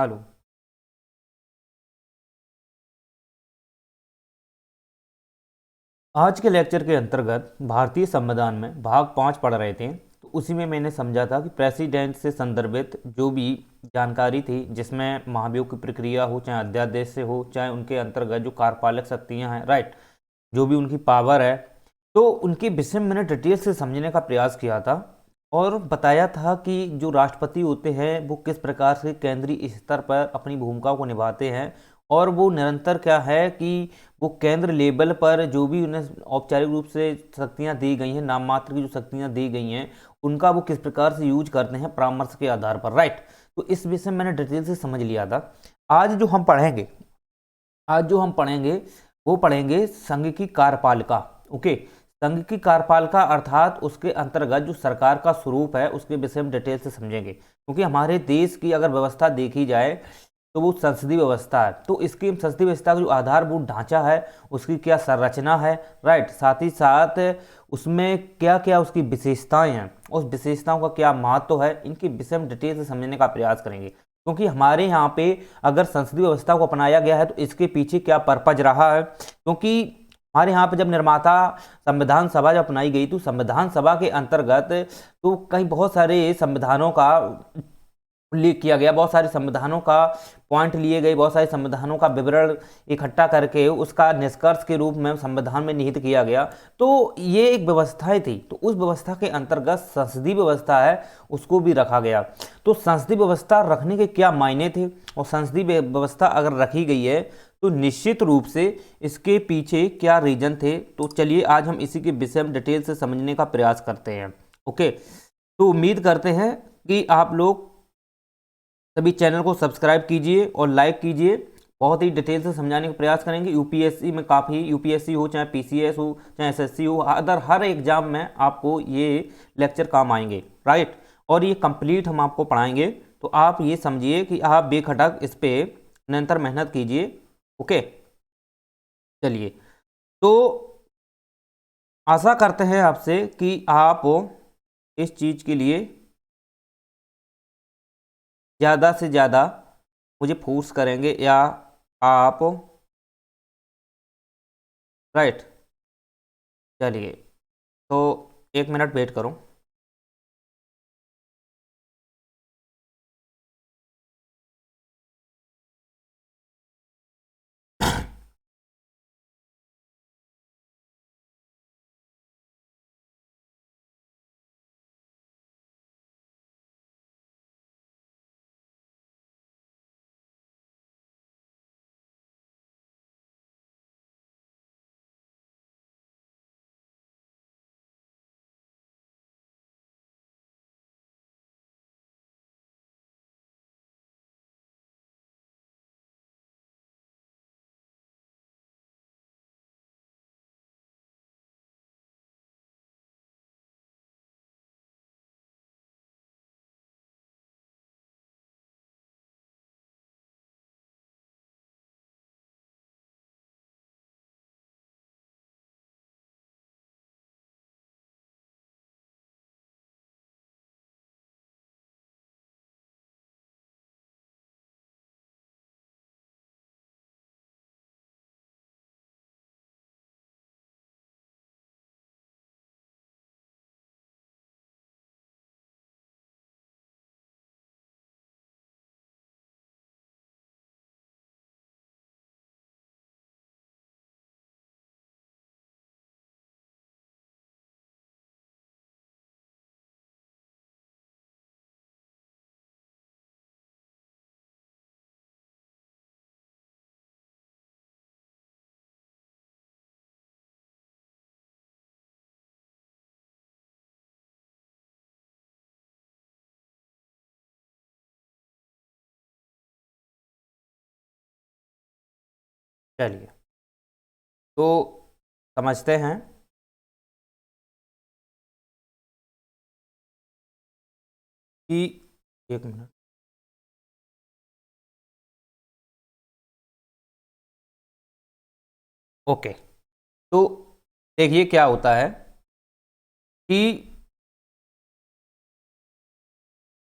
Hello. आज के lecture के अंतर्गत भारतीय संविधान में भाग 5 पढ़ रहे थे, तो उसी में मैंने समझा था कि प्रेसिडेंट से संदर्भित जो भी जानकारी थी, जिसमें महाभियोग की प्रक्रिया हो, चाहे अध्यादेश से हो, चाहे उनके अंतर्गत जो कार्यपालक शक्तियां हैं, राइट, जो भी उनकी पावर है, तो उनके विषय में मैंने डिटेल से समझने का प्रयास किया था। और बताया था कि जो राष्ट्रपति होते हैं वो किस प्रकार से केंद्रीय स्तर पर अपनी भूमिका को निभाते हैं, और वो निरंतर क्या है कि वो केंद्र लेवल पर जो भी उन्हें औपचारिक रूप से शक्तियां दी गई हैं, नाम मात्र की जो शक्तियां दी गई हैं, उनका वो किस प्रकार से यूज करते हैं परामर्श के आधार पर, राइट। तो इस विषय में मैंने डिटेल से समझ लिया था। आज जो हम पढ़ेंगे आज जो हम पढ़ेंगे वो पढ़ेंगे संघ की कार्यपालिका। ओके, संघ की कार्यपालिका अर्थात उसके अंतर्गत जो सरकार का स्वरूप है उसके विषय में डिटेल से समझेंगे, क्योंकि हमारे देश की अगर व्यवस्था देखी जाए तो वो संसदीय व्यवस्था है। तो इसकी संसदीय व्यवस्था का जो आधारभूत ढांचा है, उसकी क्या संरचना है, राइट, साथ ही साथ उसमें क्या क्या उसकी विशेषताएं हैं, उस विशेषताओं का क्या महत्व है, इनके विषय में डिटेल से समझने का प्रयास करेंगे। क्योंकि हमारे यहाँ पे अगर संसदीय व्यवस्था को अपनाया गया है तो इसके पीछे क्या पर्पज रहा है, क्योंकि हमारे यहाँ पे जब निर्माता संविधान सभा जब अपनाई गई तो संविधान सभा के अंतर्गत तो कई बहुत सारे संविधानों का उल्लेख किया गया, बहुत सारे संविधानों का पॉइंट लिए गए, बहुत सारे संविधानों का विवरण इकट्ठा करके उसका निष्कर्ष के रूप में संविधान में निहित किया गया। तो ये एक व्यवस्थाएं थी, तो उस व्यवस्था के अंतर्गत संसदीय व्यवस्था है उसको भी रखा गया। तो संसदीय व्यवस्था रखने के क्या मायने थे, और संसदीय व्यवस्था अगर रखी गई है तो निश्चित रूप से इसके पीछे क्या रीजन थे। तो चलिए आज हम इसी के विषय में डिटेल से समझने का प्रयास करते हैं। ओके, तो उम्मीद करते हैं कि आप लोग सभी चैनल को सब्सक्राइब कीजिए और लाइक कीजिए। बहुत ही डिटेल से समझाने का प्रयास करेंगे। यूपीएससी में काफ़ी, यूपीएससी हो चाहे पीसीएस हो चाहे एसएससी हो, अदर हर एग्जाम में आपको ये लेक्चर काम आएंगे, राइट। और ये कंप्लीट हम आपको पढ़ाएंगे, तो आप ये समझिए कि आप बेखटक इस पे निरंतर मेहनत कीजिए। ओके, चलिए, तो आशा करते हैं आपसे कि आप इस चीज़ के लिए ज़्यादा से ज़्यादा मुझे फोर्स करेंगे, या आप, राइट। चलिए, तो 1 मिनट वेट करो। चलिए, तो समझते हैं कि 1 मिनट। ओके, तो देखिए क्या होता है कि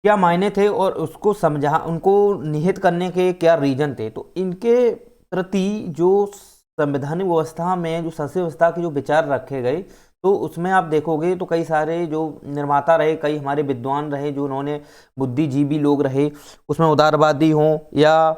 क्या मायने थे और उसको समझा, उनको निहित करने के क्या रीजन थे। तो इनके प्रति जो संवैधानिक व्यवस्था में जो संसदीय व्यवस्था के जो विचार रखे गए, तो उसमें आप देखोगे तो कई सारे जो निर्माता रहे, कई हमारे विद्वान रहे, जो उन्होंने बुद्धिजीवी लोग रहे, उसमें उदारवादी हों या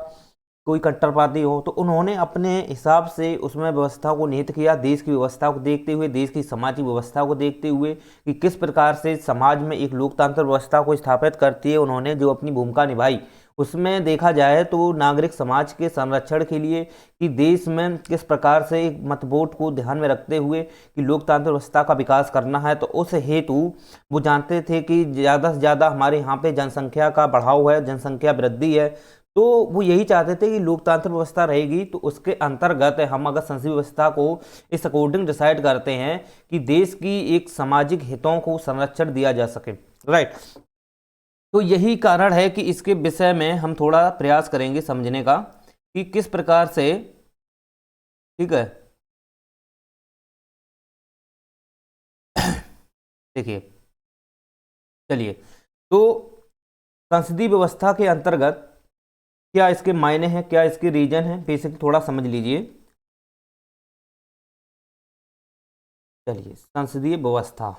कोई कट्टरवादी हो, तो उन्होंने अपने हिसाब से उसमें व्यवस्था को निहित किया, देश की व्यवस्था को देखते हुए, देश की सामाजिक व्यवस्था को देखते हुए कि किस प्रकार से समाज में एक लोकतांत्रिक व्यवस्था को स्थापित करती है, उन्होंने जो अपनी भूमिका निभाई। उसमें देखा जाए तो नागरिक समाज के संरक्षण के लिए कि देश में किस प्रकार से एक मतवोट को ध्यान में रखते हुए कि लोकतांत्रिक व्यवस्था का विकास करना है, तो उस हेतु वो जानते थे कि ज़्यादा से ज़्यादा हमारे यहाँ पे जनसंख्या का बढ़ाव है, जनसंख्या वृद्धि है, तो वो यही चाहते थे कि लोकतांत्रिक व्यवस्था रहेगी तो उसके अंतर्गत हम अगर संसदीय व्यवस्था को इस अकॉर्डिंग डिसाइड करते हैं कि देश की एक सामाजिक हितों को संरक्षण दिया जा सके, राइट। तो यही कारण है कि इसके विषय में हम थोड़ा प्रयास करेंगे समझने का कि किस प्रकार से, ठीक है। देखिए, चलिए, तो संसदीय व्यवस्था के अंतर्गत क्या इसके मायने हैं, क्या इसके रीजन है, बेसिक थोड़ा समझ लीजिए। चलिए, संसदीय व्यवस्था,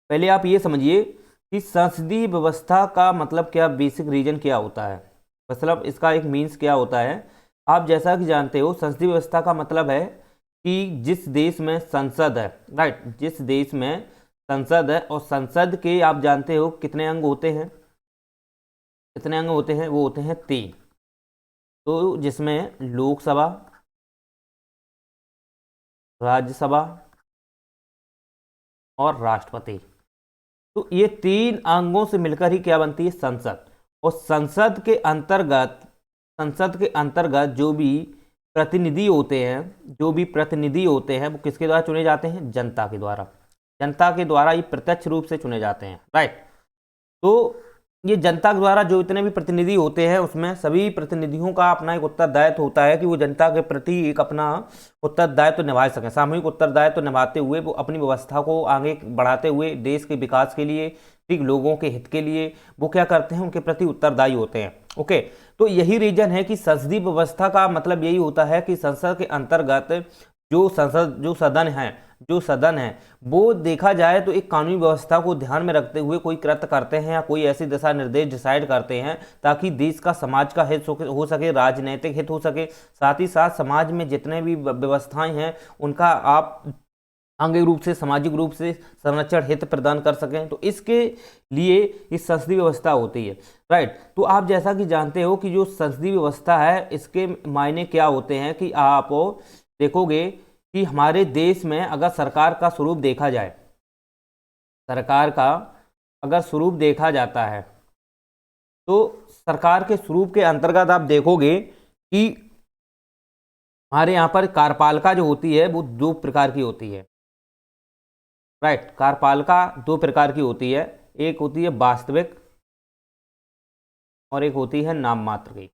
पहले आप ये समझिए कि संसदीय व्यवस्था का मतलब क्या, बेसिक रीजन क्या होता है, मतलब इसका एक मीन्स क्या होता है। आप जैसा कि जानते हो संसदीय व्यवस्था का मतलब है कि जिस देश में संसद है, राइट, जिस देश में संसद है और संसद के आप जानते हो कितने अंग होते हैं, कितने अंग होते हैं, वो होते हैं 3। तो जिसमें लोकसभा, राज्यसभा और राष्ट्रपति, तो ये 3 अंगों से मिलकर ही क्या बनती है, संसद। और संसद के अंतर्गत जो भी प्रतिनिधि होते हैं, जो भी प्रतिनिधि होते हैं वो किसके द्वारा चुने जाते हैं, जनता के द्वारा, जनता के द्वारा ये प्रत्यक्ष रूप से चुने जाते हैं, राइट। तो ये जनता के द्वारा जो इतने भी प्रतिनिधि होते हैं उसमें सभी प्रतिनिधियों का अपना एक उत्तरदायित्व होता है कि वो जनता के प्रति एक अपना उत्तरदायित्व निभा सकें, सामूहिक उत्तरदायित्व निभाते हुए वो अपनी व्यवस्था को आगे बढ़ाते हुए देश के विकास के लिए, ठीक, लोगों के हित के लिए वो क्या करते हैं, उनके प्रति उत्तरदायी होते हैं। ओके, तो यही रीजन है कि संसदीय व्यवस्था का मतलब यही होता है कि संसद के अंतर्गत जो सदन है वो देखा जाए तो एक कानूनी व्यवस्था को ध्यान में रखते हुए कोई कृत्य करते हैं या कोई ऐसी दिशा निर्देश डिसाइड करते हैं ताकि देश का, समाज का हित हो सके, राजनीतिक हित हो सके, साथ ही साथ समाज में जितने भी व्यवस्थाएं हैं उनका आप आंगिक रूप से, सामाजिक रूप से संरक्षण हित प्रदान कर सकें। तो इसके लिए इस संसदीय व्यवस्था होती है, राइट। तो आप जैसा कि जानते हो कि जो संसदीय व्यवस्था है इसके मायने क्या होते हैं कि आप देखोगे कि हमारे देश में अगर सरकार का स्वरूप देखा जाए, सरकार का अगर स्वरूप देखा जाता है तो सरकार के स्वरूप के अंतर्गत आप देखोगे कि हमारे यहाँ पर कार्यपालिका जो होती है वो 2 प्रकार की होती है, राइट। कार्यपालिका 2 प्रकार की होती है, एक होती है वास्तविक और एक होती है नाम मात्र की।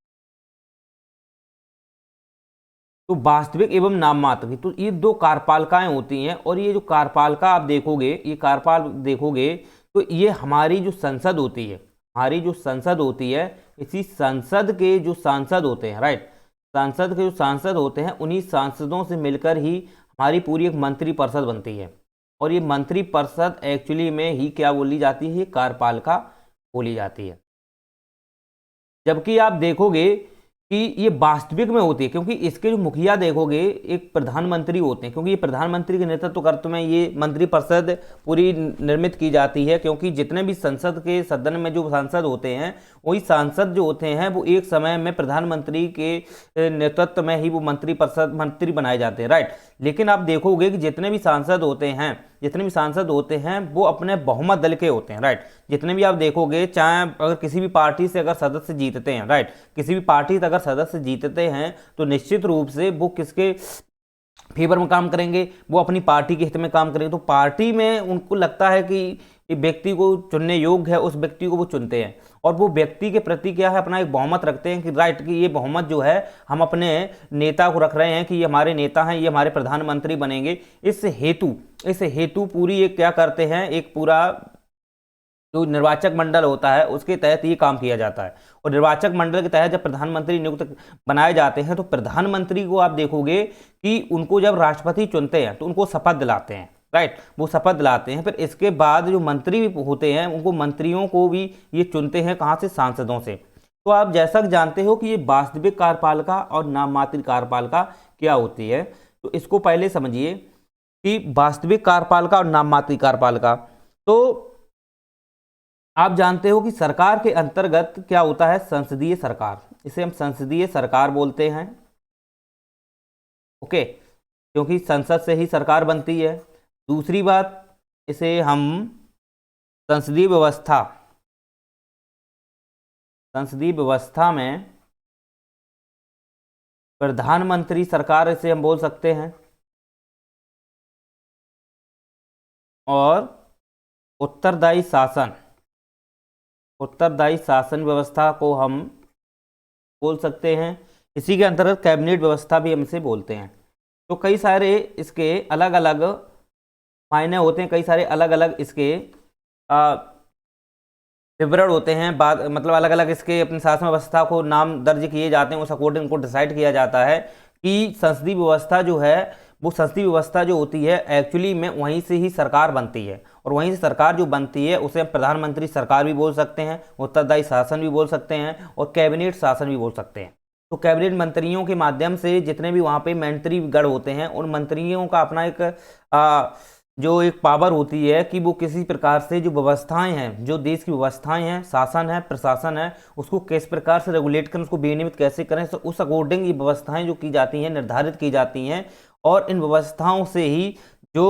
तो वास्तविक एवं नाम मात्र की, तो ये 2 कार्यपालिकाएं होती हैं। और ये जो कार्यपालिका आप देखोगे, ये कार्यपाल देखोगे तो ये हमारी जो संसद होती है, हमारी जो संसद होती है, इसी संसद के जो सांसद होते हैं, राइट, संसद के जो सांसद होते हैं उन्हीं सांसदों से मिलकर ही हमारी पूरी एक मंत्रिपरिषद बनती है। और ये मंत्रिपरिषद एक्चुअली में ही क्या बोली जाती है, कार्यपालिका बोली जाती है। जबकि आप देखोगे कि ये वास्तविक में होती है क्योंकि इसके जो मुखिया देखोगे एक प्रधानमंत्री होते हैं, क्योंकि ये प्रधानमंत्री के नेतृत्व करते में ये मंत्रिपरिषद पूरी निर्मित की जाती है। क्योंकि जितने भी संसद के सदन में जो सांसद होते हैं वही सांसद जो होते हैं वो एक समय में प्रधानमंत्री के नेतृत्व में ही वो मंत्री बनाए जाते हैं, राइट। लेकिन आप देखोगे कि जितने भी सांसद होते हैं वो अपने बहुमत दल के होते हैं, राइट। जितने भी आप देखोगे, चाहे अगर किसी भी पार्टी से अगर सदस्य जीतते हैं, राइट, किसी भी पार्टी से अगर सदस्य जीतते हैं तो निश्चित रूप से वो किसके फेवर में काम करेंगे, वो अपनी पार्टी के हित में काम करेंगे। तो पार्टी में उनको लगता है कि ये व्यक्ति को चुनने योग्य है, उस व्यक्ति को वो चुनते हैं और वो व्यक्ति के प्रति क्या है, अपना एक बहुमत रखते हैं कि राइट, कि ये बहुमत जो है हम अपने नेता को रख रहे हैं कि ये हमारे नेता हैं, ये हमारे प्रधानमंत्री बनेंगे। इस हेतु पूरी एक क्या करते हैं, एक पूरा जो निर्वाचक मंडल होता है उसके तहत ये काम किया जाता है। और निर्वाचक मंडल के तहत जब प्रधानमंत्री नियुक्त बनाए जाते हैं तो प्रधानमंत्री को आप देखोगे कि उनको जब राष्ट्रपति चुनते हैं तो उनको शपथ दिलाते हैं, राइट, वो शपथ दिलाते हैं। फिर इसके बाद जो मंत्री होते हैं उनको, मंत्रियों को भी ये चुनते हैं कहाँ से, सांसदों से। तो आप जैसा कि जानते हो कि ये वास्तविक कार्यपालिका और नाम मात्र कार्यपालिका क्या होती है, तो इसको पहले समझिए कि वास्तविक कार्यपालिका और नाम मात्र कार्यपालिका। तो आप जानते हो कि सरकार के अंतर्गत क्या होता है, संसदीय सरकार, इसे हम संसदीय सरकार बोलते हैं, ओके, क्योंकि संसद से ही सरकार बनती है। दूसरी बात, इसे हम संसदीय व्यवस्था, संसदीय व्यवस्था में प्रधानमंत्री सरकार इसे हम बोल सकते हैं, और उत्तरदायी शासन, उत्तरदायी शासन व्यवस्था को हम बोल सकते हैं। इसी के अंतर्गत कैबिनेट व्यवस्था भी हम इसे बोलते हैं। तो कई सारे इसके अलग अलग मायने होते हैं, कई सारे अलग अलग इसके विवरण होते हैं, बाद मतलब अलग अलग इसके अपनी शासन व्यवस्था को नाम दर्ज किए जाते हैं, उस अकॉर्डिंग उनको डिसाइड किया जाता है कि संसदीय व्यवस्था जो है, वो संसदीय व्यवस्था जो होती है एक्चुअली में वहीं से ही सरकार बनती है, और वहीं से सरकार जो बनती है उसे हम प्रधानमंत्री सरकार भी बोल सकते हैं, उत्तरदायी शासन भी बोल सकते हैं, और कैबिनेट शासन भी बोल सकते हैं। तो कैबिनेट मंत्रियों के माध्यम से जितने भी वहाँ पे मंत्रीगण होते हैं, उन मंत्रियों का अपना एक जो एक पावर होती है कि वो किसी प्रकार से जो व्यवस्थाएं हैं, जो देश की व्यवस्थाएं हैं, शासन है, प्रशासन है, उसको किस प्रकार से रेगुलेट करें, उसको विनियमित कैसे करें, तो उस अकॉर्डिंग ये व्यवस्थाएं जो की जाती हैं, निर्धारित की जाती हैं, और इन व्यवस्थाओं से ही जो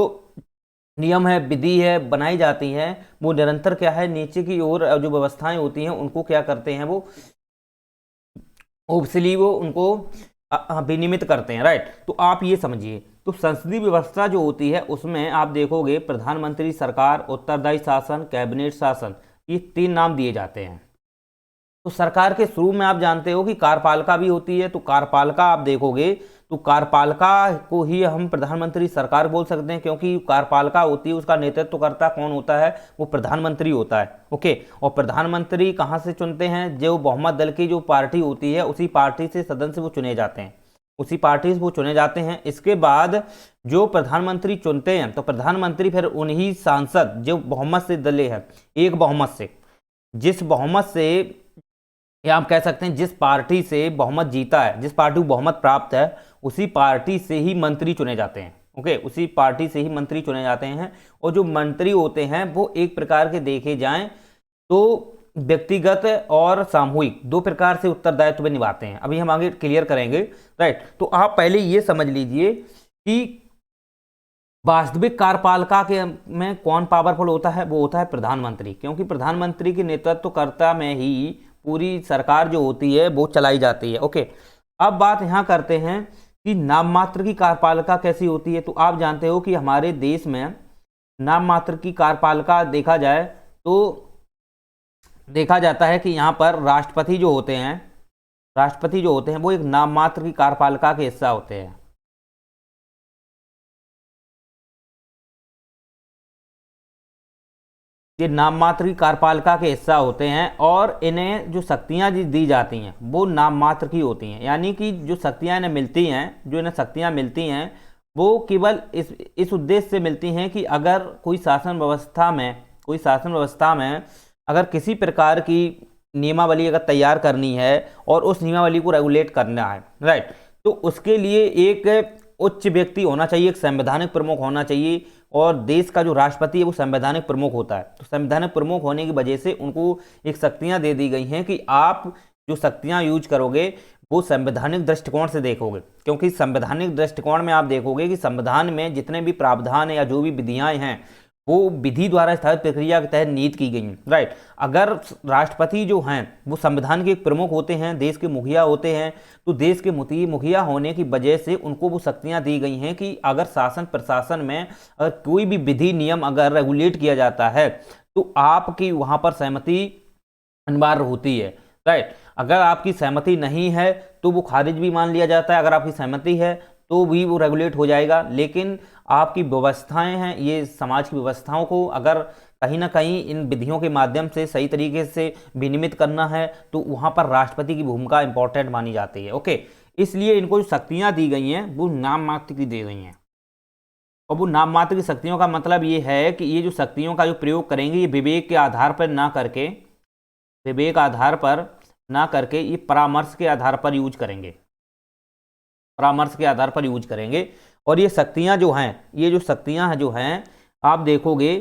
नियम है, विधि है, बनाई जाती हैं, वो निरंतर क्या है, नीचे की ओर जो व्यवस्थाएं होती हैं उनको क्या करते हैं, वो ओब्सली वो उनको विनियमित करते हैं, राइट। तो आप ये समझिए, तो संसदीय व्यवस्था जो होती है उसमें आप देखोगे प्रधानमंत्री सरकार, उत्तरदायी शासन, कैबिनेट शासन, ये तीन नाम दिए जाते हैं। तो सरकार के शुरू में आप जानते हो कि कार्यपालिका भी होती है, तो कार्यपालिका आप देखोगे तो कार्यपालिका को ही हम प्रधानमंत्री सरकार बोल सकते हैं, क्योंकि कार्यपालिका होती है उसका नेतृत्व करता कौन होता है, वो प्रधानमंत्री होता है, ओके। और प्रधानमंत्री कहाँ से चुनते हैं, जो बहुमत दल की जो पार्टी होती है उसी पार्टी से सदन से वो चुने जाते हैं, उसी पार्टी से वो चुने जाते हैं। इसके बाद जो प्रधानमंत्री चुनते हैं तो प्रधानमंत्री फिर उन्हीं सांसद जो बहुमत से दले हैं, एक बहुमत से, जिस बहुमत से, या आप कह सकते हैं जिस पार्टी से बहुमत जीता है, जिस पार्टी को बहुमत प्राप्त है, उसी पार्टी से ही मंत्री चुने जाते हैं, ओके, उसी पार्टी से ही मंत्री चुने जाते हैं। और जो मंत्री होते हैं वो एक प्रकार के देखे जाएं तो व्यक्तिगत और सामूहिक दो प्रकार से उत्तरदायित्व निभाते हैं। अभी हम आगे क्लियर करेंगे, राइट। तो आप पहले ये समझ लीजिए कि वास्तविक कार्यपालिका के में कौन पावरफुल होता है, वो होता है प्रधानमंत्री, क्योंकि प्रधानमंत्री के नेतृत्वकर्ता में ही पूरी सरकार जो होती है वो चलाई जाती है, ओके। अब बात यहाँ करते हैं कि नाम मात्र की कार्यपालिका कैसी होती है। तो आप जानते हो कि हमारे देश में नाम मात्र की कार्यपालिका देखा जाए तो देखा जाता है कि यहाँ पर राष्ट्रपति जो होते हैं, राष्ट्रपति जो होते हैं वो एक नाम मात्र की कार्यपालिका के हिस्सा होते हैं। ये नाम मात्र की कार्यपालिका के हिस्सा होते हैं, और इन्हें जो शक्तियां दी जाती हैं वो नाम मात्र की होती हैं, यानी कि जो शक्तियां इन्हें मिलती हैं, जो इन्हें शक्तियां मिलती हैं वो केवल इस उद्देश्य से मिलती हैं कि अगर कोई शासन व्यवस्था में, कोई शासन व्यवस्था में अगर किसी प्रकार की नियमावली अगर तैयार करनी है और उस नियमावली को रेगुलेट करना है, राइट, तो उसके लिए एक उच्च व्यक्ति होना चाहिए, एक संवैधानिक प्रमुख होना चाहिए, और देश का जो राष्ट्रपति है वो संवैधानिक प्रमुख होता है। तो संवैधानिक प्रमुख होने की वजह से उनको एक शक्तियां दे दी गई हैं कि आप जो शक्तियां यूज करोगे वो संवैधानिक दृष्टिकोण से देखोगे, क्योंकि संवैधानिक दृष्टिकोण में आप देखोगे कि संविधान में जितने भी प्रावधान है या जो भी विधियां हैं वो विधि द्वारा स्थापित प्रक्रिया के तहत नीति की गई हैं, राइट। अगर राष्ट्रपति जो हैं वो संविधान के एक प्रमुख होते हैं, देश के मुखिया होते हैं, तो देश के मुखिया होने की वजह से उनको वो शक्तियां दी गई हैं कि अगर शासन प्रशासन में अगर कोई भी विधि नियम अगर रेगुलेट किया जाता है तो आपकी वहाँ पर सहमति अनिवार्य होती है, राइट। अगर आपकी सहमति नहीं है तो वो खारिज भी मान लिया जाता है, अगर आपकी सहमति है तो भी वो रेगुलेट हो जाएगा। लेकिन आपकी व्यवस्थाएं हैं, ये समाज की व्यवस्थाओं को अगर कहीं ना कहीं इन विधियों के माध्यम से सही तरीके से विनियमित करना है, तो वहां पर राष्ट्रपति की भूमिका इंपॉर्टेंट मानी जाती है। ओके, इसलिए इनको जो शक्तियां दी गई हैं वो नाम मात्र की दी गई हैं। और वो नाम मात्र की शक्तियों का मतलब ये है कि ये जो शक्तियों का जो प्रयोग करेंगे ये विवेक के आधार पर ना करके, विवेक आधार पर ना करके ये परामर्श के आधार पर यूज करेंगे, परामर्श के आधार पर यूज करेंगे। और ये शक्तियां जो हैं, ये जो शक्तियां हैं जो हैं आप देखोगे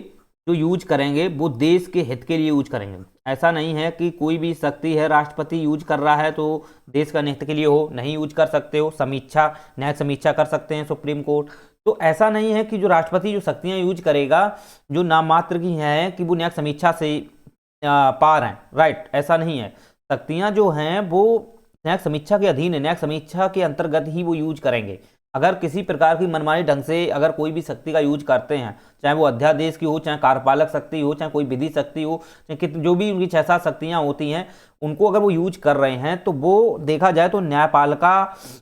जो यूज करेंगे वो देश के हित के लिए यूज करेंगे। ऐसा नहीं है कि कोई भी शक्ति है राष्ट्रपति यूज कर रहा है तो देश का हित के लिए हो, नहीं यूज कर सकते हो। समीक्षा, न्यायिक समीक्षा कर सकते हैं सुप्रीम कोर्ट। तो ऐसा नहीं है कि जो राष्ट्रपति जो शक्तियां यूज करेगा जो नाम मात्र की हैं कि वो न्यायिक समीक्षा से पार हैं, राइट, ऐसा नहीं है। शक्तियां जो हैं वो न्यायिक समीक्षा के अधीन है, न्यायिक समीक्षा के अंतर्गत ही वो यूज करेंगे। अगर किसी प्रकार की मनमानी ढंग से अगर कोई भी शक्ति का यूज करते हैं, चाहे वो अध्यादेश की हो, चाहे कार्यपालक शक्ति हो, चाहे कोई विधि शक्ति हो, चाहे जो भी उनकी 6-7 शक्तियां होती हैं, उनको अगर वो यूज कर रहे हैं तो वो देखा जाए तो न्यायपालिका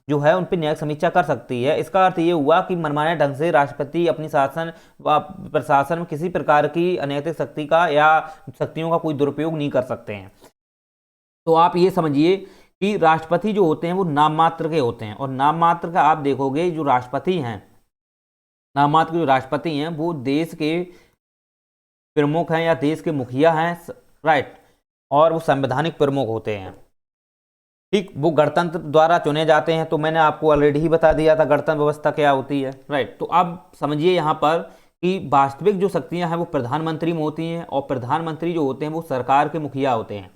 जो है उन पर न्यायिक समीक्षा कर सकती है। इसका अर्थ ये हुआ कि मनमाने ढंग से राष्ट्रपति अपनी शासन व प्रशासन में किसी प्रकार की अनैतिक शक्ति का या शक्तियों का कोई दुरुपयोग नहीं कर सकते हैं। तो आप ये समझिए कि राष्ट्रपति जो होते हैं वो नाम मात्र के होते हैं। और नाम मात्र का आप देखोगे जो राष्ट्रपति हैं, नाम मात्र के जो राष्ट्रपति हैं वो देश के प्रमुख हैं या देश के मुखिया हैं, राइट, और वो संवैधानिक प्रमुख होते हैं, ठीक। वो गणतंत्र द्वारा चुने जाते हैं। तो मैंने आपको ऑलरेडी ही बता दिया था गणतंत्र व्यवस्था क्या होती है, राइट। तो अब समझिए यहाँ पर कि वास्तविक जो शक्तियाँ हैं वो प्रधानमंत्री में होती हैं। और प्रधानमंत्री जो होते हैं वो सरकार के मुखिया होते हैं,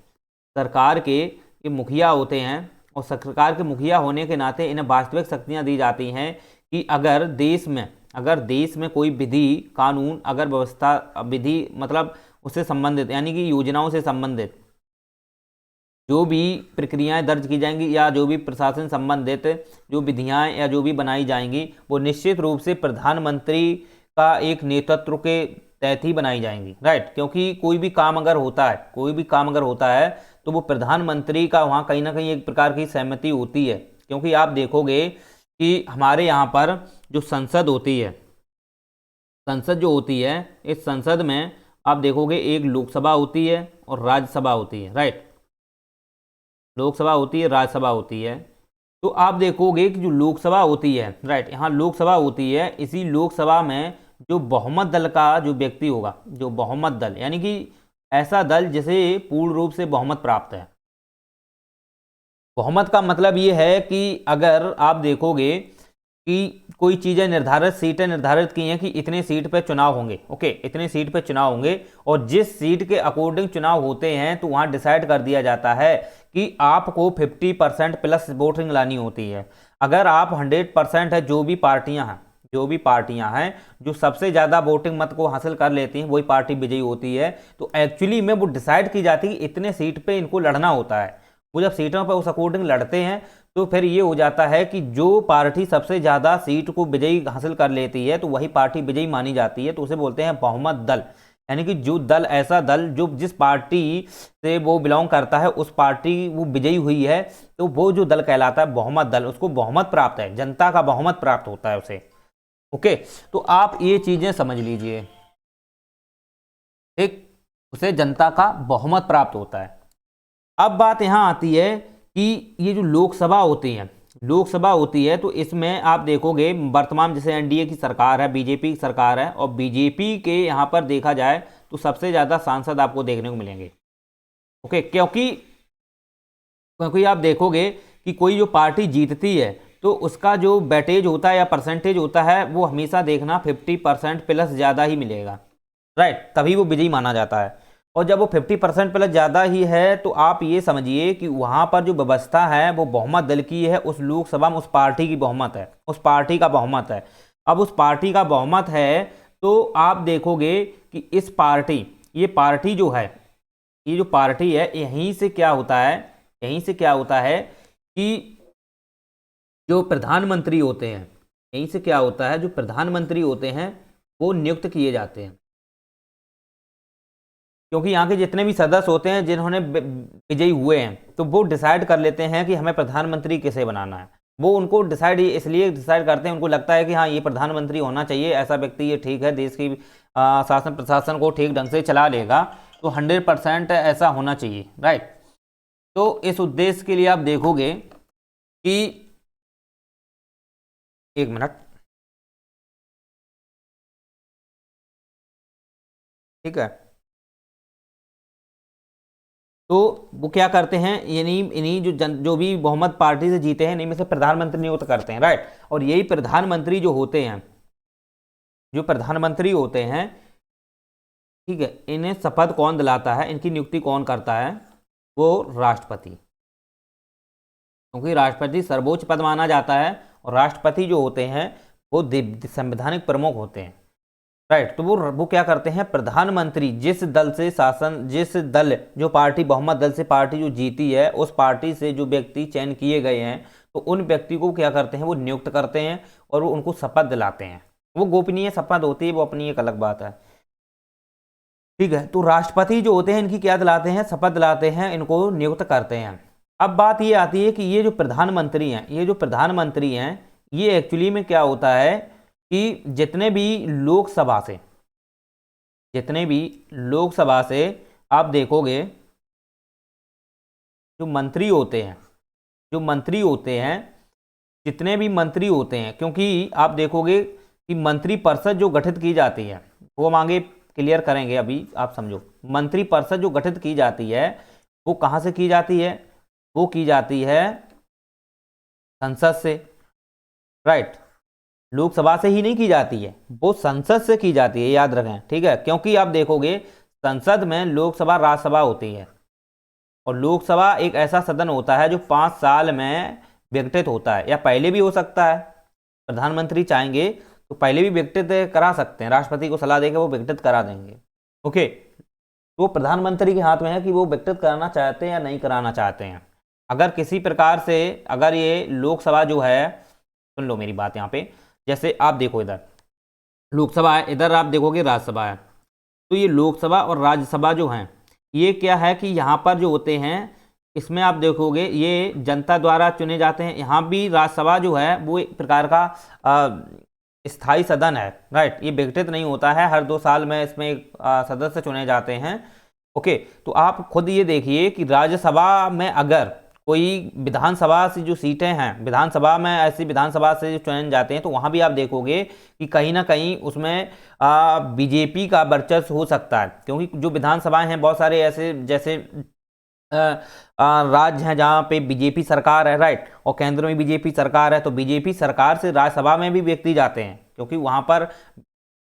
सरकार के ये मुखिया होते हैं। और सरकार के मुखिया होने के नाते इन्हें वास्तविक शक्तियां दी जाती हैं कि अगर देश में कोई विधि, कानून, अगर व्यवस्था, विधि मतलब उससे संबंधित यानी कि योजनाओं से संबंधित जो भी प्रक्रियाएं दर्ज की जाएंगी या जो भी प्रशासन संबंधित जो विधियां या जो भी बनाई जाएंगी वो निश्चित रूप से प्रधानमंत्री का एक नेतृत्व के तहत ही बनाई जाएंगी, राइट। क्योंकि कोई भी काम अगर होता है तो वो प्रधानमंत्री का वहाँ कहीं ना कहीं एक प्रकार की सहमति होती है। क्योंकि आप देखोगे कि हमारे यहाँ पर जो संसद होती है, संसद जो होती है, इस संसद में आप देखोगे एक लोकसभा होती है और राज्यसभा होती है, राइट। लोकसभा होती है, राज्यसभा होती है। तो आप देखोगे कि जो लोकसभा होती है, राइट, यहाँ लोकसभा होती है, इसी लोकसभा में जो बहुमत दल का जो व्यक्ति होगा, जो बहुमत दल यानी कि ऐसा दल जिसे पूर्ण रूप से बहुमत प्राप्त है। बहुमत का मतलब ये है कि अगर आप देखोगे कि कोई चीज़ें निर्धारित सीटें निर्धारित की हैं कि इतने सीट पे चुनाव होंगे, ओके, इतने सीट पे चुनाव होंगे और जिस सीट के अकॉर्डिंग चुनाव होते हैं तो वहाँ डिसाइड कर दिया जाता है कि आपको 50% प्लस वोटिंग लानी होती है। अगर आप 100% है, जो भी पार्टियां हैं जो सबसे ज़्यादा वोटिंग मत को हासिल कर लेती हैं वही पार्टी विजयी होती है। तो एक्चुअली में वो डिसाइड की जाती है कि इतने सीट पे इनको लड़ना होता है। वो जब सीटों पर उस अकॉर्डिंग लड़ते हैं तो फिर ये हो जाता है कि जो पार्टी सबसे ज़्यादा सीट को विजयी हासिल कर लेती है तो वही पार्टी विजयी मानी जाती है। तो उसे बोलते हैं बहुमत दल, यानी कि जो दल, ऐसा दल जो जिस पार्टी से वो बिलोंग करता है उस पार्टी वो विजयी हुई है तो वो जो दल कहलाता है बहुमत दल, उसको बहुमत प्राप्त है, जनता का बहुमत प्राप्त होता है उसे, ओके। तो आप ये चीजें समझ लीजिए, ठीक, उसे जनता का बहुमत प्राप्त होता है। अब बात यहां आती है कि ये जो लोकसभा होती है तो इसमें आप देखोगे वर्तमान जैसे एनडीए की सरकार है, बीजेपी की सरकार है, और बीजेपी के यहाँ पर देखा जाए तो सबसे ज़्यादा सांसद आपको देखने को मिलेंगे, ओके। क्योंकि आप देखोगे कि कोई जो पार्टी जीतती है तो उसका जो बैटेज होता है या परसेंटेज होता है वो हमेशा देखना 50% प्लस ज़्यादा ही मिलेगा, राइट, तभी वो विजयी माना जाता है। और जब वो 50% प्लस ज़्यादा ही है तो आप ये समझिए कि वहाँ पर जो व्यवस्था है वो बहुमत दल की है, उस लोकसभा में उस पार्टी की बहुमत है, उस पार्टी का बहुमत है। अब उस पार्टी का बहुमत है तो आप देखोगे कि इस पार्टी, ये पार्टी जो है, ये जो पार्टी है, यहीं से क्या होता है कि जो प्रधानमंत्री होते हैं, यहीं से क्या होता है, जो प्रधानमंत्री होते हैं वो नियुक्त किए जाते हैं। क्योंकि यहाँ के जितने भी सदस्य होते हैं जिन्होंने विजयी हुए हैं तो वो डिसाइड कर लेते हैं कि हमें प्रधानमंत्री किसे बनाना है। वो उनको डिसाइड इसलिए डिसाइड करते हैं, उनको लगता है कि हाँ ये प्रधानमंत्री होना चाहिए, ऐसा व्यक्ति ये ठीक है, देश की शासन प्रशासन को ठीक ढंग से चला लेगा, तो 100% ऐसा होना चाहिए, राइट। तो इस उद्देश्य के लिए आप देखोगे कि, एक मिनट, ठीक है, तो वो क्या करते हैं, यानी इन्हीं जो भी बहुमत पार्टी से जीते हैं, इन्हीं में से प्रधानमंत्री नियुक्त करते हैं, राइट। और यही प्रधानमंत्री जो होते हैं, जो प्रधानमंत्री होते हैं, ठीक है, इन्हें शपथ कौन दिलाता है, इनकी नियुक्ति कौन करता है, वो राष्ट्रपति, क्योंकि राष्ट्रपति सर्वोच्च पद माना जाता है, और राष्ट्रपति जो होते हैं वो संवैधानिक प्रमुख होते हैं, राइट। तो वो क्या करते हैं, प्रधानमंत्री जिस दल से शासन, जिस दल, जो पार्टी बहुमत दल से पार्टी जो जीती है, उस पार्टी से जो व्यक्ति चयन किए गए हैं, तो उन व्यक्ति को क्या करते हैं, वो नियुक्त करते हैं और वो उनको शपथ दिलाते हैं। वो गोपनीय शपथ होती है, वो अपनी एक अलग बात है, ठीक है। तो राष्ट्रपति जो होते हैं इनकी क्या दिलाते हैं, शपथ दिलाते हैं, इनको नियुक्त करते हैं। अब बात ये आती है कि ये जो प्रधानमंत्री हैं, ये जो प्रधानमंत्री हैं, ये एक्चुअली में क्या होता है कि जितने भी लोकसभा से, जितने भी लोकसभा से आप देखोगे जो मंत्री होते हैं, जो मंत्री होते हैं, जितने भी मंत्री होते हैं, क्योंकि आप देखोगे कि मंत्री परिषद जो गठित की जाती है, वो हम आगे क्लियर करेंगे, अभी आप समझो। मंत्री परिषद जो गठित की जाती है वो कहाँ से की जाती है, वो की जाती है संसद से, राइट। लोकसभा से ही नहीं की जाती है, वो संसद से की जाती है, याद रखें, ठीक है। क्योंकि आप देखोगे संसद में लोकसभा राज्यसभा होती है, और लोकसभा एक ऐसा सदन होता है जो 5 साल में विघटित होता है, या पहले भी हो सकता है, प्रधानमंत्री चाहेंगे तो पहले भी विघटित करा सकते हैं, राष्ट्रपति को सलाह देकर वो विघटित करा देंगे, ओके। तो प्रधानमंत्री के हाथ में है कि वो विघटित कराना चाहते हैं या नहीं कराना चाहते हैं। अगर किसी प्रकार से, अगर ये लोकसभा जो है, सुन लो मेरी बात यहाँ पे, जैसे आप देखो इधर लोकसभा है, इधर आप देखोगे राज्यसभा है, तो ये लोकसभा और राज्यसभा जो हैं, ये क्या है कि यहाँ पर जो होते हैं, इसमें आप देखोगे ये जनता द्वारा चुने जाते हैं। यहाँ भी राज्यसभा जो है वो एक प्रकार का स्थायी सदन है, राइट। ये विघटित नहीं होता है, हर 2 साल में इसमें एक सदस्य चुने जाते हैं, ओके। तो आप खुद ये देखिए कि राज्यसभा में अगर कोई विधानसभा से जो सीटें हैं, विधानसभा में ऐसी विधानसभा से जो चुने जाते हैं, तो वहाँ भी आप देखोगे कि कहीं ना कहीं उसमें बीजेपी का वर्चस्व हो सकता है, क्योंकि जो विधानसभाएं हैं बहुत सारे ऐसे, जैसे राज्य हैं जहाँ पे बीजेपी सरकार है, राइट, और केंद्र में बीजेपी सरकार है, तो बीजेपी सरकार से राज्यसभा में भी व्यक्ति जाते हैं, क्योंकि वहाँ पर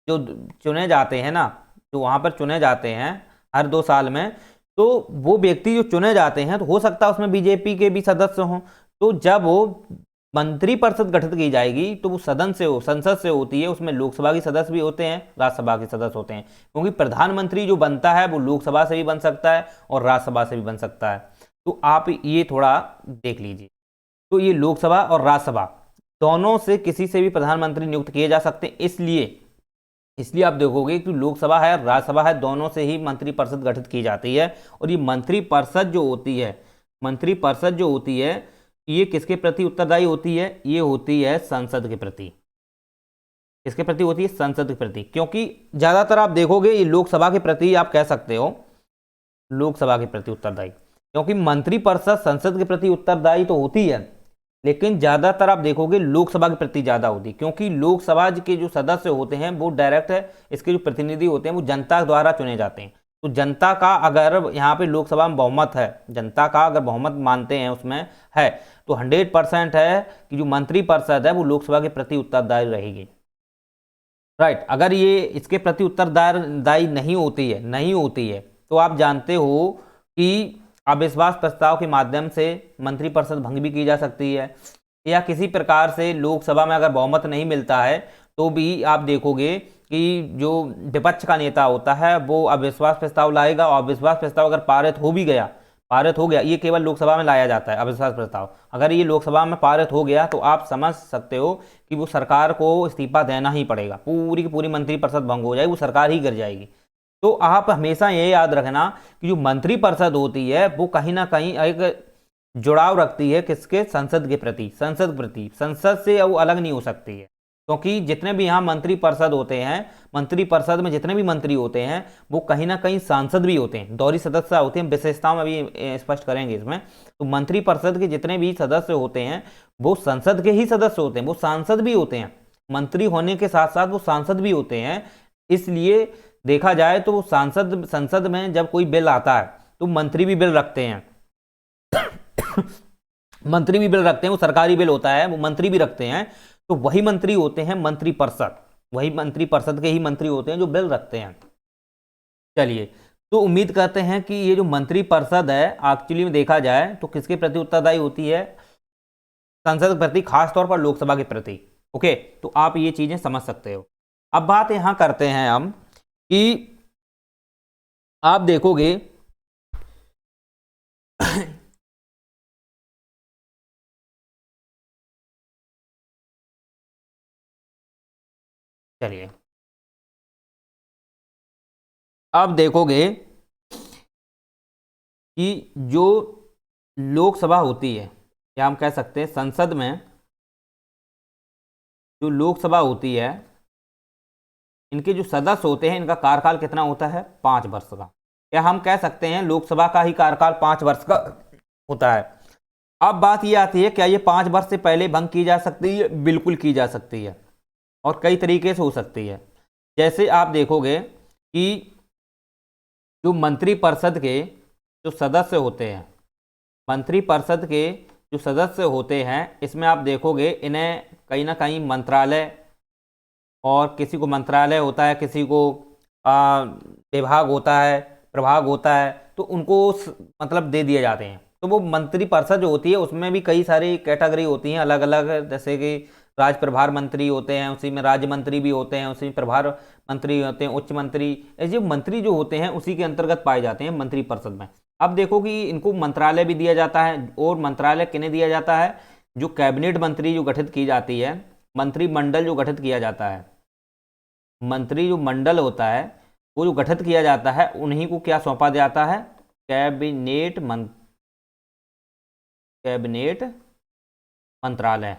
जो चुने जाते हैं ना, जो वहाँ पर चुने जाते हैं हर 2 साल में, तो वो व्यक्ति जो चुने जाते हैं, तो हो सकता है उसमें बीजेपी के भी सदस्य हों। तो जब वो मंत्री परिषद गठित की जाएगी तो वो सदन से हो, संसद से होती है, उसमें लोकसभा के सदस्य भी होते हैं, राज्यसभा के सदस्य होते हैं, क्योंकि प्रधानमंत्री जो बनता है वो लोकसभा से भी बन सकता है और राज्यसभा से भी बन सकता है। तो आप ये थोड़ा देख लीजिए। तो ये लोकसभा और राज्यसभा दोनों से किसी से भी प्रधानमंत्री नियुक्त किए जा सकते हैं, इसलिए आप देखोगे कि लोकसभा है, राज्यसभा है, दोनों से ही मंत्री परिषद गठित की जाती है। और ये मंत्री परिषद जो होती है, मंत्री परिषद जो होती है, ये किसके प्रति उत्तरदायी होती है, ये होती है संसद के प्रति। किसके प्रति होती है, संसद के प्रति, क्योंकि ज्यादातर आप देखोगे ये लोकसभा के प्रति, आप कह सकते हो लोकसभा के प्रति उत्तरदायी, क्योंकि मंत्री परिषद संसद के प्रति उत्तरदायी तो होती है, लेकिन ज्यादातर आप देखोगे लोकसभा के प्रति ज्यादा होती है, क्योंकि लोकसभा के जो सदस्य होते हैं वो डायरेक्ट है, इसके जो प्रतिनिधि होते हैं वो जनता द्वारा चुने जाते हैं। तो जनता का अगर यहाँ पे लोकसभा में बहुमत है, जनता का अगर बहुमत मानते हैं उसमें है, तो 100% है कि जो मंत्री परिषद है वो लोकसभा के प्रति उत्तरदायी रहेगी, राइट। अगर ये इसके प्रति उत्तरदायी नहीं होती है तो आप जानते हो कि अविश्वास प्रस्ताव के माध्यम से मंत्रिपरिषद भंग भी की जा सकती है, या किसी प्रकार से लोकसभा में अगर बहुमत नहीं मिलता है तो भी आप देखोगे कि जो विपक्ष का नेता होता है वो अविश्वास प्रस्ताव लाएगा, और अविश्वास प्रस्ताव अगर पारित हो गया, ये केवल लोकसभा में लाया जाता है अविश्वास प्रस्ताव, अगर ये लोकसभा में पारित हो गया तो आप समझ सकते हो कि वो सरकार को इस्तीफा देना ही पड़ेगा, पूरी की पूरी मंत्रिपरिषद भंग हो जाएगी, वो सरकार ही गिर जाएगी। तो आप हमेशा ये याद रखना कि जो मंत्री परिषद होती है वो कहीं ना कहीं एक जुड़ाव रखती है किसके, संसद के प्रति, संसद प्रति, संसद से वो अलग नहीं हो सकती है, क्योंकि जितने भी यहाँ मंत्री परिषद होते हैं, मंत्री परिषद में जितने भी मंत्री होते हैं वो कहीं ना कहीं सांसद भी होते हैं, दोहरी सदस्य होते हैं, विशेषताओं में अभी स्पष्ट करेंगे इसमें। तो मंत्री परिषद के जितने भी सदस्य होते हैं वो संसद के ही सदस्य होते हैं, वो सांसद भी होते हैं, मंत्री होने के साथ साथ वो सांसद भी होते हैं। इसलिए देखा जाए तो वो सांसद, संसद में जब कोई बिल आता है तो मंत्री भी बिल रखते हैं मंत्री भी बिल रखते हैं, वो सरकारी बिल होता है वो मंत्री भी रखते हैं, तो वही मंत्री होते हैं मंत्री परिषद, वही मंत्री परिषद के ही मंत्री होते हैं जो बिल रखते हैं। चलिए, तो उम्मीद करते हैं कि ये जो मंत्री परिषद है एक्चुअली में देखा जाए तो किसके प्रति उत्तरदायी होती है, संसद के प्रति, खासतौर पर लोकसभा के प्रति। ओके, तो आप ये चीजें समझ सकते हो। अब बात यहां करते हैं हम कि आप देखोगे चलिए अब देखोगे कि जो लोकसभा होती है, या हम कह सकते हैं संसद में जो लोकसभा होती है, इनके जो सदस्य होते हैं इनका कार्यकाल कितना होता है, 5 वर्ष का। या हम कह सकते हैं लोकसभा का ही कार्यकाल 5 वर्ष का होता है। अब बात ये आती है, क्या ये 5 वर्ष से पहले भंग की जा सकती है, बिल्कुल की जा सकती है, और कई तरीके से हो सकती है। जैसे आप देखोगे कि जो मंत्री परिषद के जो सदस्य होते हैं, मंत्री परिषद के जो सदस्य होते हैं, इसमें आप देखोगे इन्हें कहीं ना कहीं मंत्रालय, और किसी को मंत्रालय होता है, किसी को विभाग होता है, प्रभाग होता है, तो उनको मतलब दे दिए जाते हैं। तो वो मंत्री परिषद जो होती है उसमें भी कई सारी कैटेगरी होती हैं अलग अलग, जैसे कि राज प्रभार मंत्री होते हैं, उसी में राज्य मंत्री भी होते हैं, उसी में प्रभार मंत्री होते हैं, उच्च मंत्री, ऐसे मंत्री जो होते हैं उसी के अंतर्गत पाए जाते हैं मंत्री परिषद में। अब देखो कि इनको मंत्रालय भी दिया जाता है, और मंत्रालय किन्हें दिया जाता है, जो कैबिनेट मंत्री जो गठित की जाती है, मंत्रिमंडल जो गठित किया जाता है, मंत्री जो मंडल होता है वो जो गठित किया जाता है उन्हीं को क्या सौंपा जाता है, कैबिनेट मंत्रालय।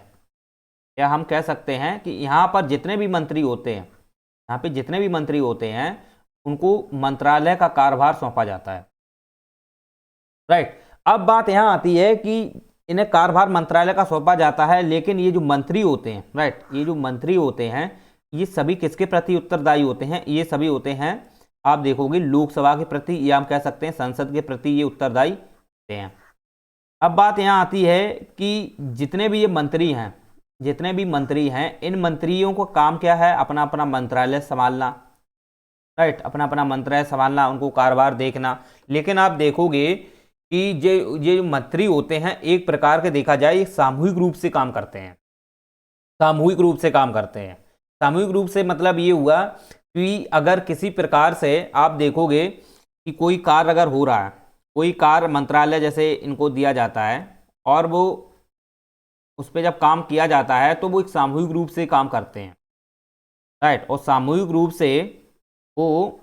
या हम कह सकते हैं कि यहाँ पर जितने भी मंत्री होते हैं, यहाँ पे जितने भी मंत्री होते हैं उनको मंत्रालय का कार्यभार सौंपा जाता है। राइट, अब बात यहाँ आती है कि इन्हें कार्यभार मंत्रालय का सौंपा जाता है, लेकिन ये जो मंत्री होते हैं, राइट, ये जो मंत्री होते हैं ये सभी किसके प्रति उत्तरदायी होते हैं, ये सभी होते हैं आप देखोगे लोकसभा के प्रति, या हम कह सकते हैं संसद के प्रति ये उत्तरदायी होते हैं। अब बात यहाँ आती है कि जितने भी ये मंत्री हैं, जितने भी मंत्री हैं, इन मंत्रियों को काम क्या है, अपना अपना मंत्रालय संभालना, राइट, अपना अपना मंत्रालय संभालना, उनको कारोबार देखना। लेकिन आप देखोगे कि ये जो मंत्री होते हैं एक प्रकार के देखा जाए ये सामूहिक रूप से काम करते हैं, सामूहिक रूप से काम करते हैं। सामूहिक रूप से मतलब ये हुआ कि अगर किसी प्रकार से आप देखोगे कि कोई कार्य अगर हो रहा है, कोई कार्य मंत्रालय जैसे इनको दिया जाता है और वो उस पर जब काम किया जाता है तो वो एक सामूहिक रूप से काम करते हैं, राइट, और सामूहिक रूप से वो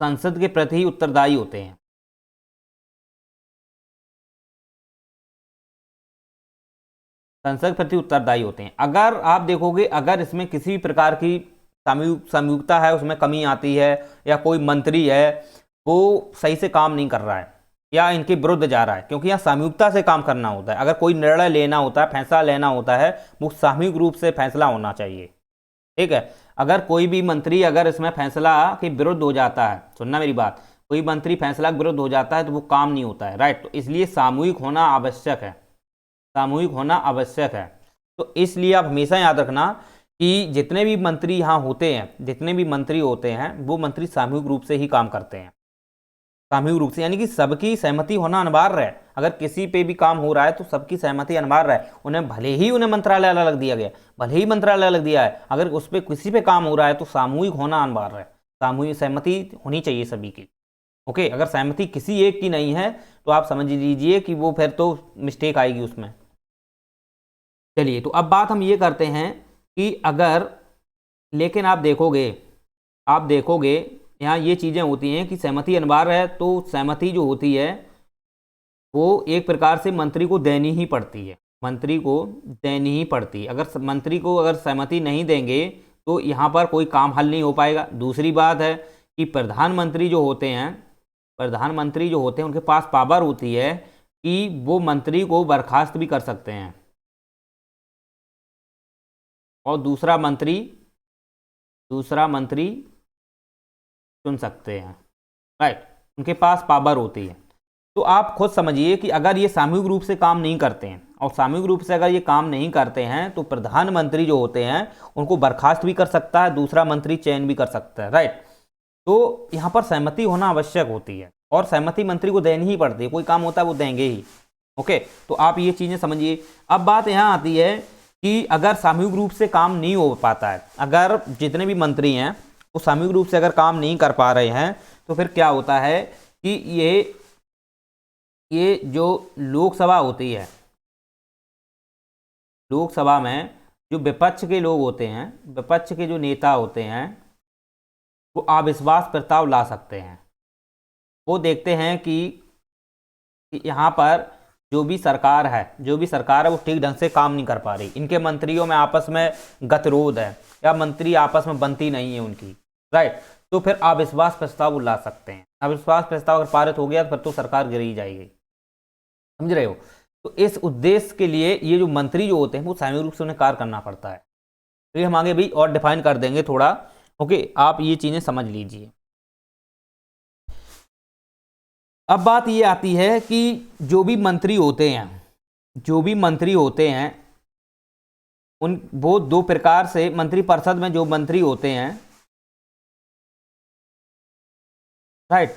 संसद के प्रति ही उत्तरदायी होते हैं। संसद के प्रति उत्तरदायी होते हैं। अगर आप देखोगे अगर इसमें किसी भी प्रकार की सामूहिकता है, उसमें कमी आती है, या कोई मंत्री है वो सही से काम नहीं कर रहा है या इनके विरुद्ध जा रहा है, क्योंकि यहाँ सामूहिकता से काम करना होता है। अगर कोई निर्णय लेना होता है, फैसला लेना होता है, वो सामूहिक रूप से फैसला होना चाहिए, ठीक है। अगर कोई भी मंत्री अगर इसमें फैसला के विरुद्ध हो जाता है, सुनना मेरी बात, कोई मंत्री फैसला के विरुद्ध हो जाता है तो वो काम नहीं होता है, राइट। तो इसलिए सामूहिक होना आवश्यक है, सामूहिक होना आवश्यक है। तो इसलिए आप हमेशा याद रखना कि जितने भी मंत्री यहाँ होते हैं, जितने भी मंत्री होते हैं वो मंत्री सामूहिक रूप से ही काम करते हैं, सामूहिक रूप से, यानी कि सबकी सहमति होना अनिवार्य है। अगर किसी पे भी काम हो रहा है तो सबकी सहमति अनिवार्य है। उन्हें भले ही उन्हें मंत्रालय अलग दिया गया, भले ही मंत्रालय अलग दिया है, अगर उस पर किसी पे काम हो रहा है तो सामूहिक होना अनिवार्य है, सामूहिक सहमति होनी चाहिए सभी की। ओके, अगर सहमति किसी एक की नहीं है तो आप समझ लीजिए कि वो फिर तो मिस्टेक आएगी उसमें। चलिए, तो अब बात हम ये करते हैं कि अगर, लेकिन आप देखोगे यहाँ ये चीज़ें होती हैं कि सहमति अनिवार्य है, तो सहमति जो होती है वो एक प्रकार से मंत्री को देनी ही पड़ती है, मंत्री को देनी ही पड़ती है। अगर मंत्री को अगर सहमति नहीं देंगे तो यहाँ पर कोई काम हल नहीं हो पाएगा। दूसरी बात है कि प्रधानमंत्री जो होते हैं, प्रधानमंत्री जो होते हैं उनके पास पावर होती है कि वो मंत्री को बर्खास्त भी कर सकते हैं और दूसरा मंत्री चुन सकते हैं, राइट। उनके पास पावर होती है। तो आप खुद समझिए कि अगर ये सामूहिक रूप से काम नहीं करते हैं, और सामूहिक रूप से अगर ये काम नहीं करते हैं तो प्रधानमंत्री जो होते हैं उनको बर्खास्त भी कर सकता है, दूसरा मंत्री चयन भी कर सकता है, राइट। तो यहाँ पर सहमति होना आवश्यक होती है और सहमति मंत्री को देनी ही पड़ती है, कोई काम होता है वो देंगे ही। ओके, तो आप ये चीज़ें समझिए। अब बात यहाँ आती है कि अगर सामूहिक रूप से काम नहीं हो पाता है, अगर जितने भी मंत्री हैं वो सामूहिक रूप से अगर काम नहीं कर पा रहे हैं तो फिर क्या होता है कि ये जो लोकसभा होती है, लोकसभा में जो विपक्ष के लोग होते हैं, विपक्ष के जो नेता होते हैं वो अविश्वास प्रस्ताव ला सकते हैं। वो देखते हैं कि यहाँ पर जो भी सरकार है वो ठीक ढंग से काम नहीं कर पा रही, इनके मंत्रियों में आपस में गतिरोध है या मंत्री आपस में बनती नहीं है उनकी, राइट। तो फिर अविश्वास प्रस्ताव ला सकते हैं। अविश्वास प्रस्ताव अगर पारित हो गया तो फिर तो सरकार गिर ही जाएगी, समझ रहे हो। तो इस उद्देश्य के लिए ये जो मंत्री जो होते हैं वो सामूहिक रूप से उन्हें कार्य करना पड़ता है। तो ये हम आगे भी और डिफाइन कर देंगे थोड़ा, ओके। आप ये चीजें समझ लीजिए। अब बात ये आती है कि जो भी मंत्री होते हैं उन वो दो प्रकार से, मंत्रिपरिषद में जो मंत्री होते हैं, राइट,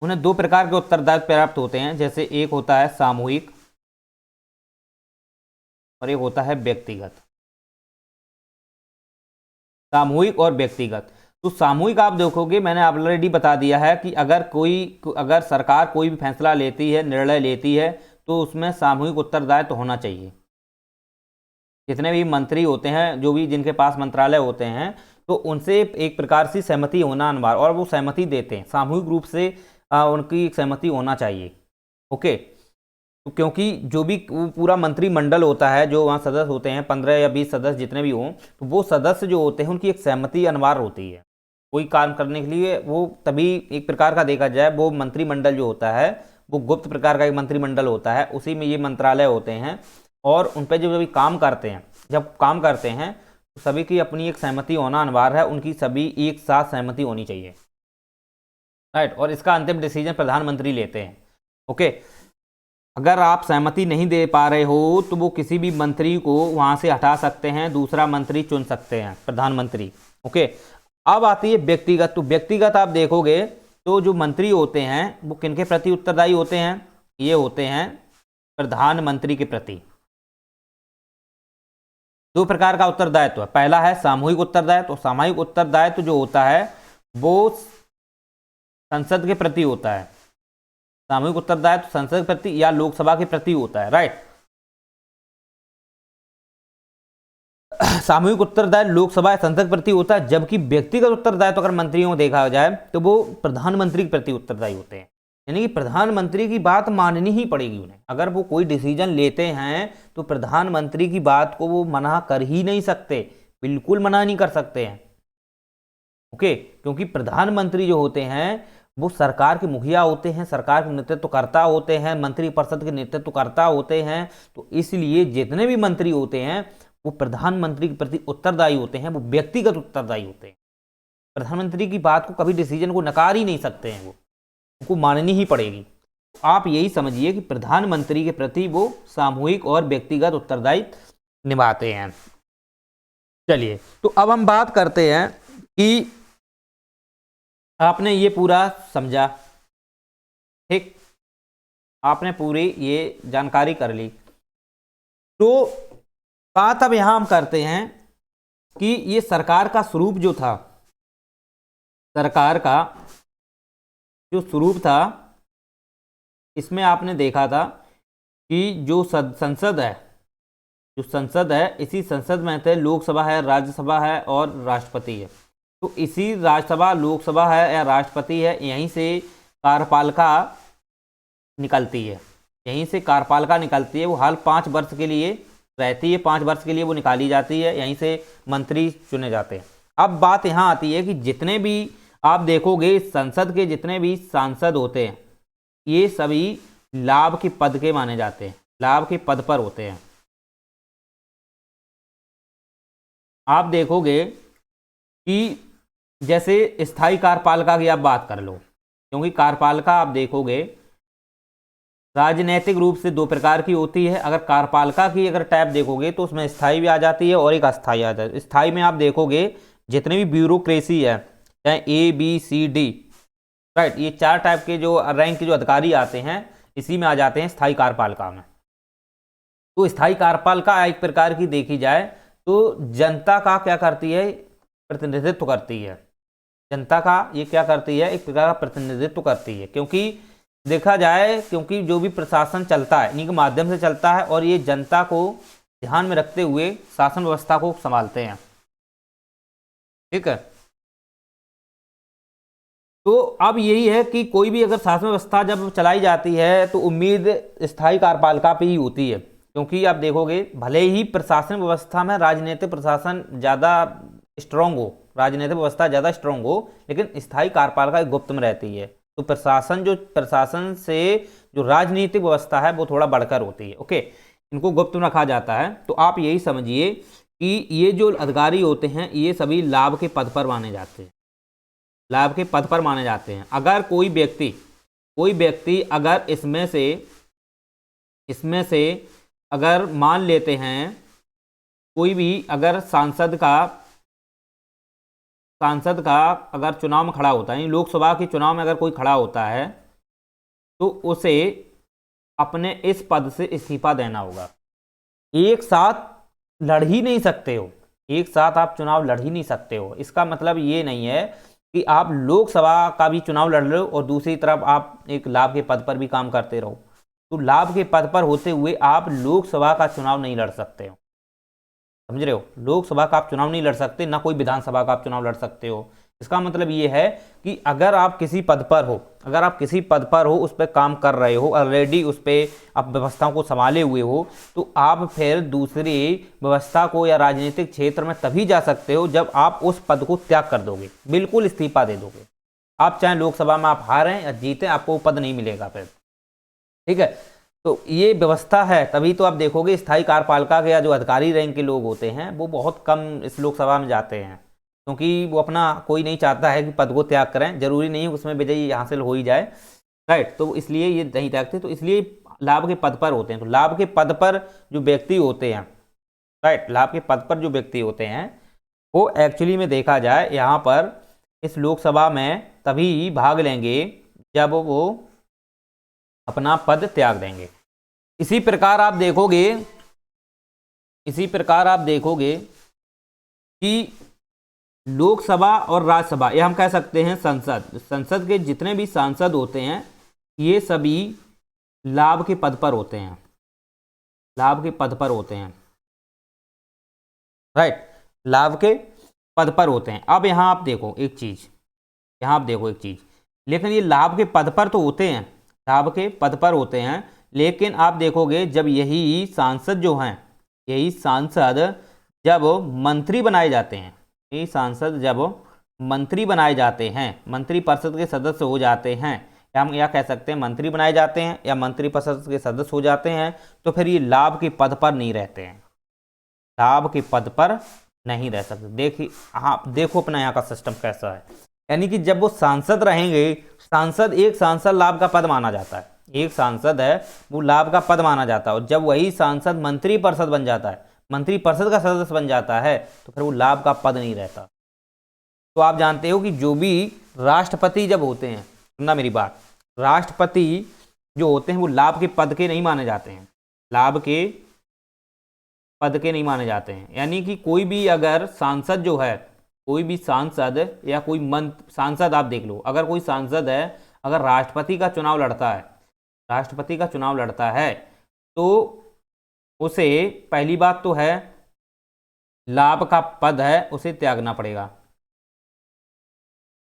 उन्हें दो प्रकार के उत्तरदायित्व प्राप्त होते हैं। जैसे एक होता है सामूहिक और एक होता है व्यक्तिगत। सामूहिक और व्यक्तिगत। तो सामूहिक आप देखोगे, मैंने ऑलरेडी बता दिया है कि अगर सरकार कोई भी फैसला लेती है, निर्णय लेती है, तो उसमें सामूहिक उत्तरदायित्व तो होना चाहिए। जितने भी मंत्री होते हैं, जो भी जिनके पास मंत्रालय होते हैं, तो उनसे एक प्रकार से सहमति होना अनिवार्य, और वो सहमति देते हैं सामूहिक रूप से, उनकी सहमति होना चाहिए, ओके। तो क्योंकि जो भी पूरा मंत्रिमंडल होता है, जो वहाँ सदस्य होते हैं 15 या 20 सदस्य जितने भी हों, तो वो सदस्य जो होते हैं उनकी एक सहमति अनिवार्य होती है कोई काम करने के लिए। वो तभी एक प्रकार का देखा जाए, वो मंत्रिमंडल जो होता है वो गुप्त प्रकार का एक मंत्रिमंडल होता है, उसी में ये मंत्रालय होते हैं, और उन पर जो भी काम करते हैं, जब काम करते हैं तो सभी की अपनी एक सहमति होना अनिवार्य है, उनकी सभी एक साथ सहमति होनी चाहिए, राइट। और इसका अंतिम डिसीजन प्रधानमंत्री लेते हैं, ओके। अगर आप सहमति नहीं दे पा रहे हो तो वो किसी भी मंत्री को वहां से हटा सकते हैं, दूसरा मंत्री चुन सकते हैं, प्रधानमंत्री, ओके। अब आती है व्यक्तिगत। तो व्यक्तिगत आप देखोगे तो जो मंत्री होते हैं वो किनके प्रति उत्तरदायी होते हैं? ये होते हैं प्रधानमंत्री के प्रति। दो प्रकार का उत्तरदायित्व है। पहला है सामूहिक उत्तरदायित्व। सामूहिक उत्तरदायित्व जो होता है वो संसद के प्रति होता है। सामूहिक उत्तरदायित्व संसद के प्रति या लोकसभा के प्रति होता है, राइट। सामूहिक उत्तरदायित्व लोकसभा या संसद के प्रति होता है, जबकि व्यक्तिगत उत्तरदायित्व अगर मंत्रियों को देखा जाए तो वो प्रधानमंत्री के प्रति उत्तरदायी होते हैं। यानी कि प्रधानमंत्री की बात माननी ही पड़ेगी उन्हें। अगर वो कोई डिसीजन लेते हैं तो प्रधानमंत्री की बात को वो मना कर ही नहीं सकते, बिल्कुल मना नहीं कर सकते हैं, ओके। क्योंकि प्रधानमंत्री जो होते हैं वो सरकार के मुखिया होते हैं, सरकार के नेतृत्वकर्ता होते हैं, मंत्रिपरिषद के नेतृत्वकर्ता होते हैं। तो इसलिए जितने भी मंत्री होते हैं वो प्रधानमंत्री के प्रति उत्तरदायी होते हैं, वो व्यक्तिगत उत्तरदायी होते हैं। प्रधानमंत्री की बात को कभी डिसीजन को नकार ही नहीं सकते हैं, वो उनको माननी ही पड़ेगी। आप यही समझिए कि प्रधानमंत्री के प्रति वो सामूहिक और व्यक्तिगत उत्तरदायित्व निभाते हैं। चलिए, तो अब हम बात करते हैं कि आपने ये पूरा समझा, ठीक, आपने पूरी ये जानकारी कर ली। तो बात अब यहां हम करते हैं कि ये सरकार का स्वरूप जो था, सरकार का जो स्वरूप था, इसमें आपने देखा था कि जो संसद है, इसी संसद में थे लोकसभा है, राज्यसभा है और राष्ट्रपति है। तो इसी राज्यसभा, लोकसभा है या राष्ट्रपति है, यहीं से कार्यपालिका निकलती है, यहीं से कार्यपालिका निकलती है, वो हाल 5 वर्ष के लिए रहती है, 5 वर्ष के लिए वो निकाली जाती है, यहीं से मंत्री चुने जाते हैं। अब बात यहाँ आती है कि जितने भी आप देखोगे संसद के जितने भी सांसद होते हैं ये सभी लाभ के पद के माने जाते हैं, लाभ के पद पर होते हैं। आप देखोगे कि जैसे स्थायी कार्यपालिका की आप बात कर लो, क्योंकि कार्यपालिका आप देखोगे राजनैतिक रूप से 2 प्रकार की होती है। अगर कार्यपालिका की अगर टैब देखोगे तो उसमें स्थायी भी आ जाती है और एक अस्थायी आ जाती है। स्थायी में आप देखोगे जितनी भी ब्यूरोक्रेसी है, चाहे ABCD, राइट, ये 4 टाइप के जो रैंक के जो अधिकारी आते हैं इसी में आ जाते हैं स्थायी कार्यपालिका में। तो स्थायी कार्यपालिका एक प्रकार की देखी जाए तो जनता का क्या करती है, प्रतिनिधित्व करती है। जनता का ये क्या करती है, एक प्रकार का प्रतिनिधित्व करती है, क्योंकि देखा जाए क्योंकि जो भी प्रशासन चलता है इन्हीं के माध्यम से चलता है और ये जनता को ध्यान में रखते हुए शासन व्यवस्था को संभालते हैं। ठीक है, तो अब यही है कि कोई भी अगर शासन व्यवस्था जब चलाई जाती है तो उम्मीद स्थायी कार्यपालिका पे ही होती है, क्योंकि आप देखोगे भले ही प्रशासन व्यवस्था में राजनीतिक प्रशासन ज़्यादा स्ट्रांग हो, राजनीतिक व्यवस्था ज़्यादा स्ट्रांग हो, लेकिन स्थायी कार्यपालिका गुप्त में रहती है। तो प्रशासन से जो राजनीतिक व्यवस्था है वो थोड़ा बढ़कर होती है। ओके, इनको गुप्त में रखा जाता है। तो आप यही समझिए कि ये जो अधिकारी होते हैं ये सभी लाभ के पद पर माने जाते हैं, लाभ के पद पर माने जाते हैं। अगर कोई व्यक्ति अगर इसमें से अगर मान लेते हैं कोई भी अगर सांसद का अगर चुनाव में खड़ा होता है, लोकसभा के चुनाव में अगर कोई खड़ा होता है तो उसे अपने इस पद से इस्तीफा देना होगा। एक साथ लड़ ही नहीं सकते हो, एक साथ आप चुनाव लड़ ही नहीं सकते हो। इसका मतलब ये नहीं है कि आप लोकसभा का भी चुनाव लड़ रहे हो और दूसरी तरफ आप एक लाभ के पद पर भी काम करते रहो। तो लाभ के पद पर होते हुए आप लोकसभा का चुनाव नहीं लड़ सकते हो, समझ रहे हो। लोकसभा का आप चुनाव नहीं लड़ सकते, ना कोई विधानसभा का आप चुनाव लड़ सकते हो। इसका मतलब ये है कि अगर आप किसी पद पर हो, उस पर काम कर रहे हो, ऑलरेडी उस पर आप व्यवस्थाओं को संभाले हुए हो, तो आप फिर दूसरी व्यवस्था को या राजनीतिक क्षेत्र में तभी जा सकते हो जब आप उस पद को त्याग कर दोगे, बिल्कुल इस्तीफा दे दोगे। आप चाहे लोकसभा में आप हारें या जीतें, आपको वो पद नहीं मिलेगा फिर। ठीक है, तो ये व्यवस्था है। तभी तो आप देखोगे स्थायी कार्यपालिका के या जो अधिकारी रैंक के लोग होते हैं वो बहुत कम इस लोकसभा में जाते हैं, क्योंकि वो अपना कोई नहीं चाहता है कि पद को त्याग करें, जरूरी नहीं है उसमें विजयी हासिल हो ही जाए, राइट। तो इसलिए ये नहीं त्यागते, तो इसलिए लाभ के पद पर होते हैं। तो लाभ के पद पर जो व्यक्ति होते हैं, राइट, लाभ के पद पर जो व्यक्ति होते हैं वो एक्चुअली में देखा जाए यहाँ पर इस लोकसभा में तभी भाग लेंगे जब वो अपना पद त्याग देंगे। इसी प्रकार आप देखोगे कि लोकसभा और राज्यसभा, ये हम कह सकते हैं संसद के जितने भी सांसद होते हैं ये सभी लाभ के पद पर होते हैं, लाभ के पद पर होते हैं, राइट, लाभ के पद पर होते हैं। अब यहाँ आप देखो एक चीज, लेकिन ये लाभ के पद पर तो होते हैं, लाभ के पद पर होते हैं, लेकिन आप देखोगे जब यही सांसद जब मंत्री बनाए जाते हैं, यही सांसद जब मंत्री बनाए जाते हैं, मंत्री परिषद के सदस्य हो जाते हैं, या हम यह कह सकते हैं मंत्री बनाए जाते हैं या मंत्री परिषद के सदस्य हो जाते हैं, तो फिर ये लाभ के पद पर नहीं रहते हैं, लाभ के पद पर नहीं रह सकते। देखिए, हाँ देखो अपना यहाँ का सिस्टम कैसा है, यानी कि जब वो सांसद रहेंगे, एक सांसद लाभ का पद माना जाता है, एक सांसद है वो लाभ का पद माना जाता है, और जब वही सांसद मंत्री परिषद बन जाता है, मंत्री परिषद का सदस्य बन जाता है, तो फिर वो लाभ का पद नहीं रहता। तो आप जानते हो कि जो भी राष्ट्रपति जब होते हैं, सुनना मेरी बात, राष्ट्रपति जो होते हैं वो लाभ के पद के नहीं माने जाते हैं, लाभ के पद के नहीं माने जाते हैं। यानी कि कोई भी अगर सांसद जो है, कोई भी सांसद या कोई सांसद आप देख लो, अगर कोई सांसद है अगर राष्ट्रपति का चुनाव लड़ता है तो उसे पहली बात तो है लाभ का पद है उसे त्यागना पड़ेगा।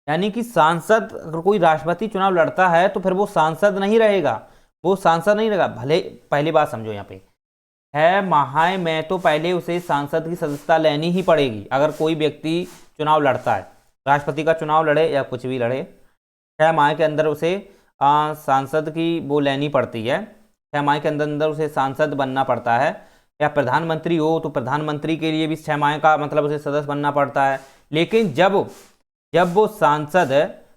यानी कि सांसद अगर कोई राष्ट्रपति चुनाव लड़ता है तो फिर वो सांसद नहीं रहेगा, वो सांसद नहीं रहेगा। भले पहली बात समझो यहाँ पे, 6 माह में तो पहले उसे सांसद की सदस्यता लेनी ही पड़ेगी। अगर कोई व्यक्ति चुनाव लड़ता है, राष्ट्रपति का चुनाव लड़े या कुछ भी लड़े, 6 माह के अंदर उसे सांसद की वो लेनी पड़ती है। 6 माह के अंदर अंदर उसे सांसद बनना पड़ता है। या प्रधानमंत्री हो तो प्रधानमंत्री के लिए भी 6 माह का मतलब उसे सदस्य बनना पड़ता है। लेकिन जब जब वो सांसद,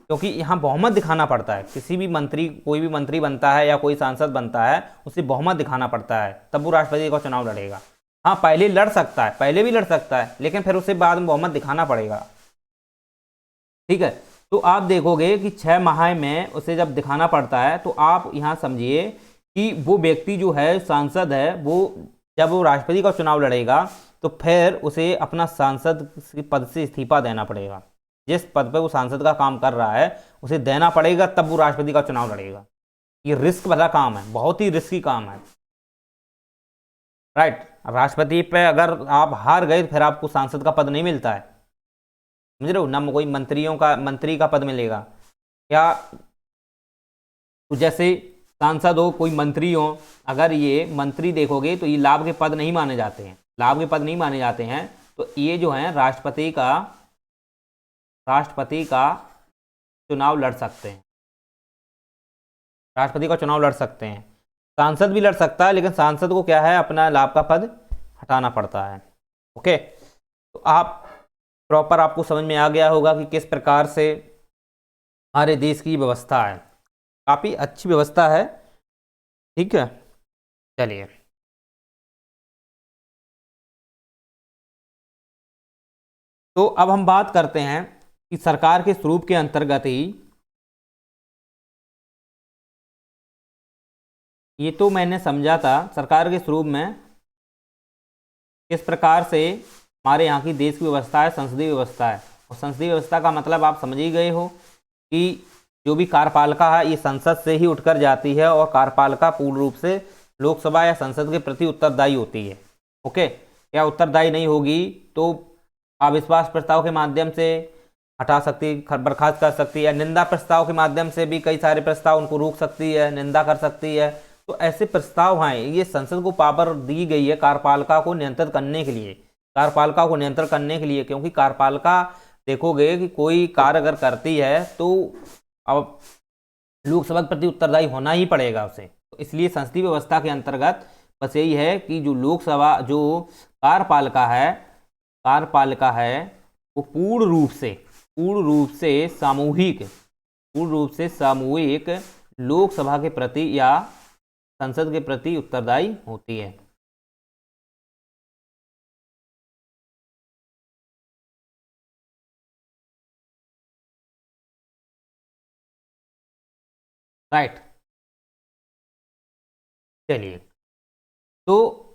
क्योंकि यहाँ बहुमत दिखाना पड़ता है, किसी भी मंत्री, कोई भी मंत्री बनता है या कोई सांसद बनता है, उसे बहुमत दिखाना पड़ता है, तब वो राष्ट्रपति का चुनाव लड़ेगा। हाँ, पहले लड़ सकता है, पहले भी लड़ सकता है, लेकिन फिर उसे बाद में बहुमत दिखाना पड़ेगा। ठीक है, तो आप देखोगे कि 6 माह में उसे जब दिखाना पड़ता है, तो आप यहाँ समझिए कि वो व्यक्ति जो है सांसद है, वो जब वो राष्ट्रपति का चुनाव लड़ेगा तो फिर उसे अपना सांसद पद से इस्तीफा देना पड़ेगा। जिस पद पे वो सांसद का काम कर रहा है उसे देना पड़ेगा, तब वो राष्ट्रपति का चुनाव लड़ेगा। ये रिस्क वाला काम है, बहुत ही रिस्की काम है। राइट, राष्ट्रपति पे अगर आप हार गए तो फिर आपको सांसद का पद नहीं मिलता है, समझ रहे हो ना। कोई मंत्री का पद मिलेगा क्या? तो जैसे सांसद हो, कोई मंत्री हो, अगर ये मंत्री देखोगे तो ये लाभ के पद नहीं माने जाते हैं, लाभ के पद नहीं माने जाते हैं। तो ये जो है राष्ट्रपति का चुनाव लड़ सकते हैं, राष्ट्रपति का चुनाव लड़ सकते हैं। सांसद भी लड़ सकता है, लेकिन सांसद को क्या है, अपना लाभ का पद हटाना पड़ता है। ओके, तो आप प्रॉपर आपको समझ में आ गया होगा कि किस प्रकार से हमारे देश की व्यवस्था है। काफ़ी अच्छी व्यवस्था है। ठीक है, चलिए तो अब हम बात करते हैं कि सरकार के स्वरूप के अंतर्गत ही, ये तो मैंने समझा था, सरकार के स्वरूप में किस प्रकार से हमारे यहाँ की देश की व्यवस्था है, संसदीय व्यवस्था है। और संसदीय व्यवस्था का मतलब आप समझ ही गए हो कि जो भी कार्यपालिका है ये संसद से ही उठकर जाती है, और कार्यपालिका पूर्ण रूप से लोकसभा या संसद के प्रति उत्तरदायी होती है। ओके, या उत्तरदायी नहीं होगी तो अविश्वास प्रस्ताव के माध्यम से हटा सकती, बर्खास्त कर सकती है, निंदा प्रस्ताव के माध्यम से भी कई सारे प्रस्ताव उनको रोक सकती है, निंदा कर सकती है। तो ऐसे प्रस्ताव हैं, ये संसद को पावर दी गई है कार्यपालिका को नियंत्रित करने के लिए, कार्यपालिका को नियंत्रण करने के लिए। क्योंकि कार्यपालिका देखोगे कि कोई कार्य अगर करती है तो अब लोकसभा के प्रति उत्तरदायी होना ही पड़ेगा उसे। तो इसलिए संसदीय व्यवस्था के अंतर्गत बस यही है कि जो लोकसभा, जो कार्यपालिका है वो पूर्ण रूप से सामूहिक लोकसभा के प्रति या संसद के प्रति उत्तरदायी होती है। राइट, चलिए तो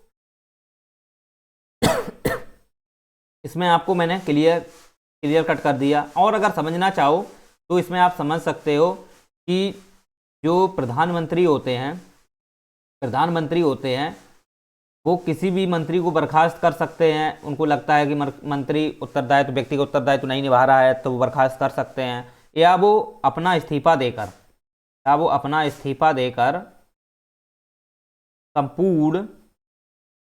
इसमें आपको मैंने क्लियर कट कर दिया। और अगर समझना चाहो तो इसमें आप समझ सकते हो कि जो प्रधानमंत्री होते हैं वो किसी भी मंत्री को बर्खास्त कर सकते हैं। उनको लगता है कि मंत्री उत्तरदायित्व, व्यक्तिगत उत्तरदायित्व नहीं निभा रहा है, तो वो बर्खास्त कर सकते हैं, या वो अपना इस्तीफा देकर संपूर्ण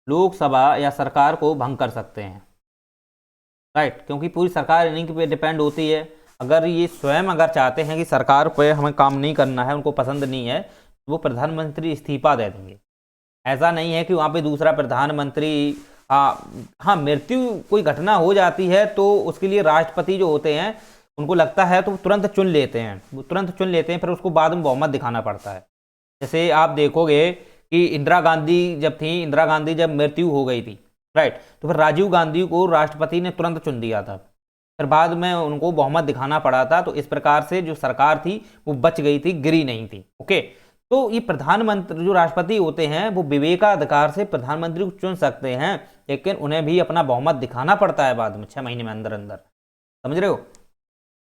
लोकसभा या सरकार को भंग कर सकते हैं। राइट, क्योंकि पूरी सरकार इन्हीं पे डिपेंड होती है। अगर ये स्वयं अगर चाहते हैं कि सरकार पे हमें काम नहीं करना है, उनको पसंद नहीं है, तो वो प्रधानमंत्री इस्तीफा दे देंगे। ऐसा नहीं है कि वहाँ पे दूसरा प्रधानमंत्री, हाँ मृत्यु कोई घटना हो जाती है तो उसके लिए राष्ट्रपति जो होते हैं उनको लगता है तो वो तुरंत चुन लेते हैं, फिर उसको बाद में बहुमत दिखाना पड़ता है। जैसे आप देखोगे कि इंदिरा गांधी जब मृत्यु हो गई थी, राइट, तो फिर राजीव गांधी को राष्ट्रपति ने तुरंत चुन दिया था, फिर बाद में उनको बहुमत दिखाना पड़ा था। तो इस प्रकार से जो सरकार थी वो बच गई थी, गिरी नहीं थी। ओके, तो ये प्रधानमंत्री जो राष्ट्रपति होते हैं वो विवेकाधिकार से प्रधानमंत्री को चुन सकते हैं, लेकिन उन्हें भी अपना बहुमत दिखाना पड़ता है बाद में 6 महीने में अंदर अंदर, समझ रहे हो।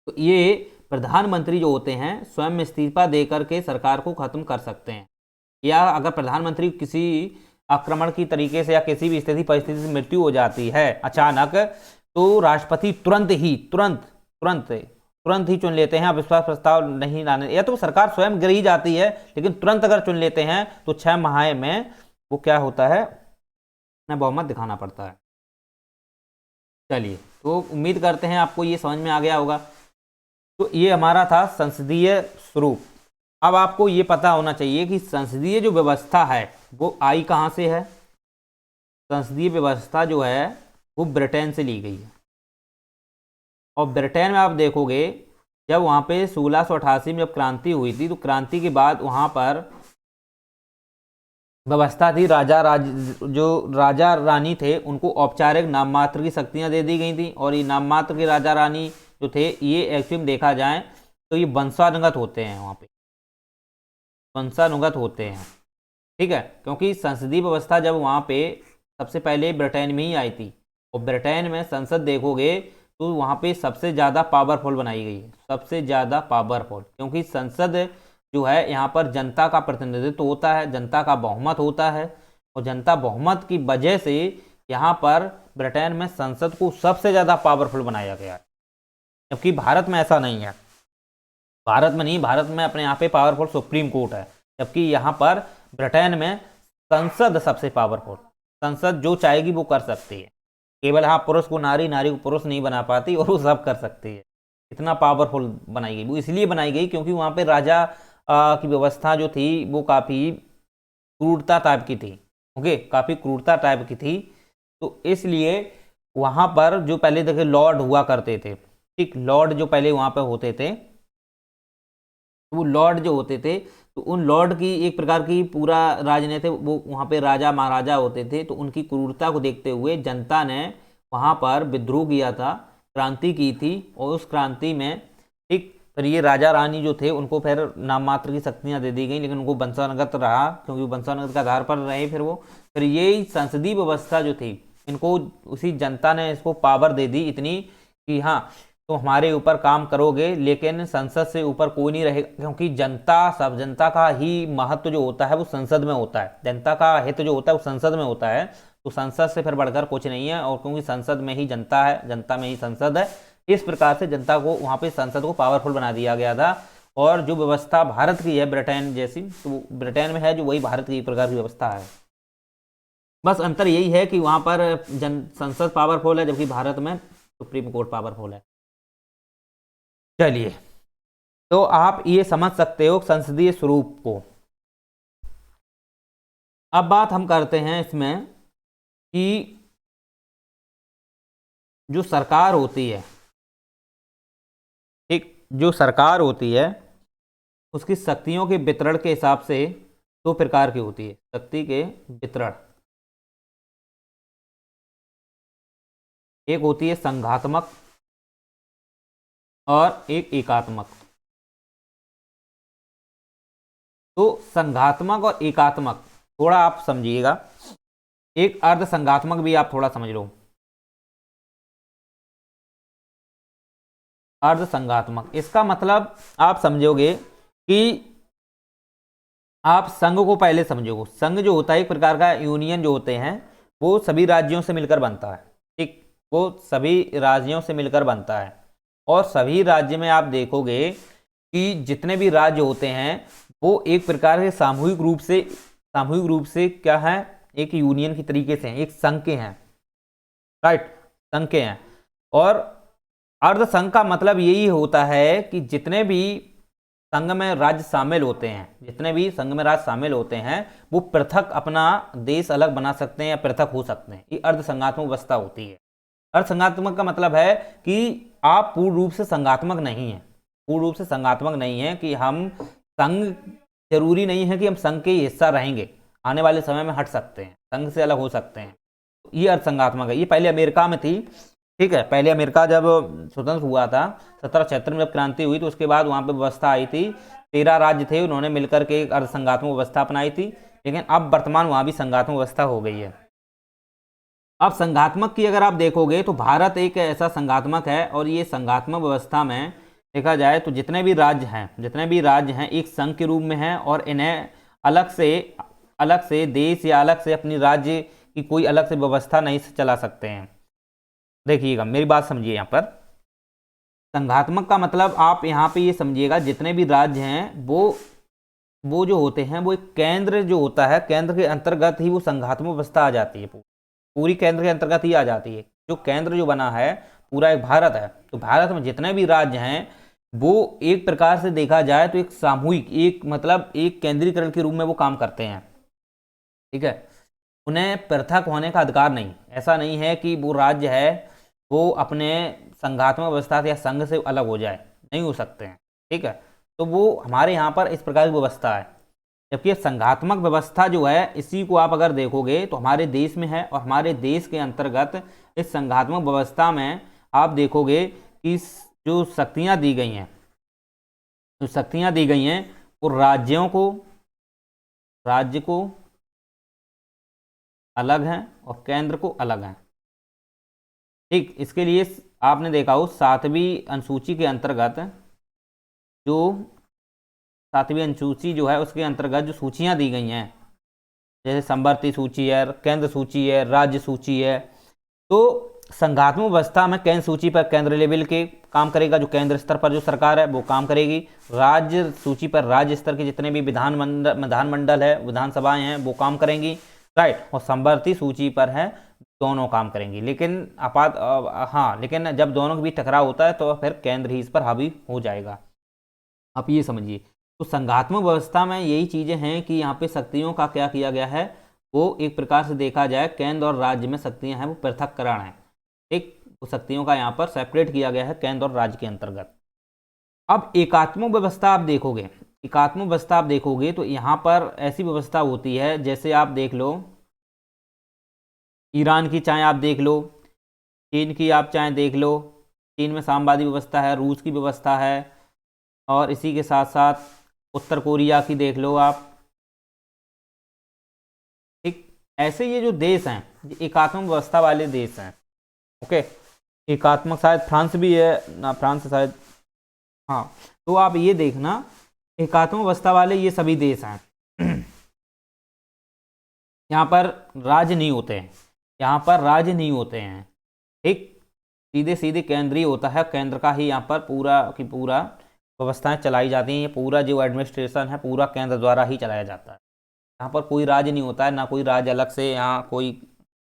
तो ये प्रधानमंत्री जो होते हैं स्वयं इस्तीफा देकर के सरकार को खत्म कर सकते हैं, या अगर प्रधानमंत्री किसी आक्रमण की तरीके से या किसी भी स्थिति परिस्थिति से मृत्यु हो जाती है अचानक, तो राष्ट्रपति तुरंत तुरंत ही चुन लेते हैं, अविश्वास प्रस्ताव नहीं लाने, या तो सरकार स्वयं गिर ही जाती है, लेकिन तुरंत अगर चुन लेते हैं तो 6 माह में वो क्या होता है, अपना बहुमत दिखाना पड़ता है। चलिए, तो उम्मीद करते हैं आपको ये समझ में आ गया होगा। तो ये हमारा था संसदीय स्वरूप। अब आपको ये पता होना चाहिए कि संसदीय जो व्यवस्था है वो आई कहाँ से है। संसदीय व्यवस्था जो है वो ब्रिटेन से ली गई है, और ब्रिटेन में आप देखोगे जब वहाँ पे 1688 में जब क्रांति हुई थी, तो क्रांति के बाद वहाँ पर व्यवस्था थी, जो राजा रानी थे उनको औपचारिक नाम मात्र की शक्तियाँ दे दी गई थी, और ये नाम मात्र के राजा रानी जो थे ये एक्चुअली देखा जाए तो ये वंशानुगत होते हैं, वहाँ पे वंशानुगत होते हैं, ठीक है। क्योंकि संसदीय व्यवस्था जब वहाँ पे सबसे पहले ब्रिटेन में ही आई थी, और ब्रिटेन में संसद देखोगे तो वहाँ पे सबसे ज़्यादा पावरफुल बनाई गई है, सबसे ज़्यादा पावरफुल, क्योंकि संसद जो है यहाँ पर जनता का प्रतिनिधित्व होता है, जनता का बहुमत होता है, और जनता बहुमत की वजह से यहाँ पर ब्रिटेन में संसद को सबसे ज़्यादा पावरफुल बनाया गया है। जबकि भारत में ऐसा नहीं है, भारत में नहीं, भारत में अपने यहाँ पे पावरफुल सुप्रीम कोर्ट है, जबकि यहाँ पर ब्रिटेन में संसद सबसे पावरफुल, संसद जो चाहेगी वो कर सकती है, केवल हाँ पुरुष को नारी, नारी को पुरुष नहीं बना पाती, और वो सब कर सकती है। इतना पावरफुल बनाई गई, वो इसलिए बनाई गई क्योंकि वहाँ पे राजा की व्यवस्था जो थी वो काफ़ी क्रूरता टाइप की थी, ओके, काफ़ी क्रूरता टाइप की थी। तो इसलिए वहाँ पर जो पहले देखे लॉर्ड हुआ करते थे, ठीक, लॉर्ड जो पहले वहाँ पर होते थे, वो लॉर्ड जो होते थे तो उन लॉर्ड की एक प्रकार की पूरा राजनीति, वो वहाँ पे राजा महाराजा होते थे, तो उनकी क्रूरता को देखते हुए जनता ने वहाँ पर विद्रोह किया था, क्रांति की थी, और उस क्रांति में एक फिर ये राजा रानी जो थे उनको फिर नाम मात्र की शक्तियाँ दे दी गई, लेकिन उनको वंशानुगत रहा, क्योंकि वंशानुगत के आधार पर रहे फिर ये संसदीय व्यवस्था जो थी इनको उसी जनता ने इसको पावर दे दी इतनी कि हाँ तो हमारे ऊपर काम करोगे, लेकिन संसद से ऊपर कोई नहीं रहेगा, क्योंकि जनता का ही महत्व जो होता है वो संसद में होता है, जनता का हित जो होता है वो संसद में होता है, तो संसद से फिर बढ़कर कुछ नहीं है, और क्योंकि संसद में ही जनता है, जनता में ही संसद है, इस प्रकार से जनता को वहाँ पे संसद को पावरफुल बना दिया गया था। और जो व्यवस्था भारत की है ब्रिटेन जैसी, तो ब्रिटेन में है जो वही भारत की एक प्रकार की व्यवस्था है, बस अंतर यही है कि वहाँ पर संसद पावरफुल है, जबकि भारत में सुप्रीम कोर्ट पावरफुल है। चलिए, तो आप ये समझ सकते हो संसदीय स्वरूप को। अब बात हम करते हैं इसमें कि जो सरकार होती है, ठीक, जो सरकार होती है उसकी शक्तियों के वितरण के हिसाब से दो प्रकार की होती है, शक्ति के वितरण, एक होती है संघात्मक और एक एकात्मक। तो संघात्मक और एकात्मक थोड़ा आप समझिएगा, एक अर्ध संघात्मक भी आप थोड़ा समझ लो। अर्ध संघात्मक इसका मतलब आप समझोगे कि आप संघ को पहले समझोगे, संघ जो होता है एक प्रकार का यूनियन जो होते हैं वो सभी राज्यों से मिलकर बनता है, ठीक, वो सभी राज्यों से मिलकर बनता है, और सभी राज्य में आप देखोगे कि जितने भी राज्य होते हैं वो एक प्रकार के सामूहिक रूप से क्या है, एक यूनियन की तरीके से हैं, एक संघ के हैं, राइट, संघ के हैं। और अर्ध संघ का मतलब यही होता है कि जितने भी संघ में राज्य शामिल होते हैं, जितने भी संघ में राज्य शामिल होते हैं वो पृथक अपना देश अलग बना सकते हैं या पृथक हो सकते हैं, ये अर्ध संघात्मक व्यवस्था होती है। अर्ध संघात्मक का मतलब है कि आप पूर्ण रूप से संघात्मक नहीं है, पूर्ण रूप से संघात्मक नहीं है कि हम संघ, जरूरी नहीं है कि हम संघ के हिस्सा रहेंगे, आने वाले समय में हट सकते हैं, संघ से अलग हो सकते हैं, ये अर्ध संघात्मक है। ये पहले अमेरिका में थी, ठीक है, पहले अमेरिका जब स्वतंत्र हुआ था 1776 में जब क्रांति हुई, तो उसके बाद वहाँ पे व्यवस्था आई थी, 13 राज्य थे, उन्होंने मिलकर के एक अर्ध संघात्मक व्यवस्था अपनाई थी, लेकिन अब वर्तमान वहाँ भी संघात्मक व्यवस्था हो गई है। अब संघात्मक की अगर आप देखोगे तो भारत एक ऐसा संघात्मक है, और ये संघात्मक व्यवस्था में देखा जाए तो जितने भी राज्य हैं एक संघ के रूप में हैं, और इन्हें अलग से देश या अलग से अपनी राज्य की कोई अलग से व्यवस्था नहीं चला सकते हैं। देखिएगा, मेरी बात समझिए यहाँ पर, संघात्मक का मतलब आप यहाँ पे ये समझिएगा, जितने भी राज्य हैं वो जो होते हैं वो एक केंद्र जो होता है, केंद्र के अंतर्गत ही वो संघात्मक व्यवस्था आ जाती है, पूरी केंद्र के अंतर्गत ही आ जाती है। जो केंद्र जो बना है पूरा एक भारत है, तो भारत में जितने भी राज्य हैं वो एक प्रकार से देखा जाए तो एक सामूहिक, एक मतलब एक केंद्रीकरण के रूप में वो काम करते हैं। ठीक है, उन्हें पृथक होने का अधिकार नहीं, ऐसा नहीं है कि वो राज्य है वो अपने संघात्मक व्यवस्था से या संघ से अलग हो जाए, नहीं हो सकते हैं। ठीक है, तो वो हमारे यहाँ पर इस प्रकार की व्यवस्था है। जबकि संघात्मक व्यवस्था जो है, इसी को आप अगर देखोगे तो हमारे देश में है, और हमारे देश के अंतर्गत इस संघात्मक व्यवस्था में आप देखोगे कि जो शक्तियाँ दी गई हैं, जो शक्तियाँ दी गई हैं वो राज्य को अलग हैं और केंद्र को अलग हैं। ठीक, इसके लिए आपने देखा हो 7वीं अनुसूची के अंतर्गत, जो 7वीं अनुसूची जो है उसके अंतर्गत जो सूचियां दी गई हैं, जैसे संवर्ती सूची है, केंद्र सूची है, राज्य सूची है, तो संघात्मक व्यवस्था में केंद्र सूची पर केंद्र लेवल के काम करेगा, जो केंद्र स्तर पर जो सरकार है वो काम करेगी। राज्य सूची पर राज्य स्तर के जितने भी विधानमंडल है, विधानसभाएं हैं, वो काम करेंगी, राइट। और संवर्ती सूची पर है दोनों काम करेंगी। लेकिन लेकिन जब दोनों के बीच टकराव होता है तो फिर केंद्र ही इस पर हावी हो जाएगा। आप ये समझिए, तो संघात्मक व्यवस्था में यही चीज़ें हैं कि यहाँ पे शक्तियों का क्या किया गया है, वो एक प्रकार से देखा जाए केंद्र और राज्य में शक्तियाँ हैं वो पृथककरण है। एक तो शक्तियों का यहाँ पर सेपरेट किया गया है केंद्र और राज्य के अंतर्गत। अब एकात्मक व्यवस्था आप देखोगे, एकात्मक व्यवस्था आप देखोगे तो यहाँ पर ऐसी व्यवस्था होती है, जैसे आप देख लो ईरान की चाहे आप देख लो, चीन की आप चाहे देख लो, चीन में साम्यवादी व्यवस्था है, रूस की व्यवस्था है, और इसी के साथ साथ उत्तर कोरिया की देख लो आप। ठीक, ऐसे ये जो देश हैं ये एकात्मक व्यवस्था वाले देश हैं। ओके, एकात्मक शायद फ्रांस भी है ना, फ्रांस शायद, हाँ। तो आप ये देखना एकात्मक व्यवस्था वाले ये सभी देश हैं। यहाँ पर राज्य नहीं होते हैं, यहाँ पर राज्य नहीं होते हैं। ठीक, सीधे सीधे केंद्रीय होता है, केंद्र का ही यहाँ पर पूरा की पूरा व्यवस्थाएं चलाई जाती हैं। ये पूरा जो एडमिनिस्ट्रेशन है पूरा केंद्र द्वारा ही चलाया जाता है। यहाँ पर कोई राज्य नहीं होता है, ना कोई राज्य अलग से, यहाँ कोई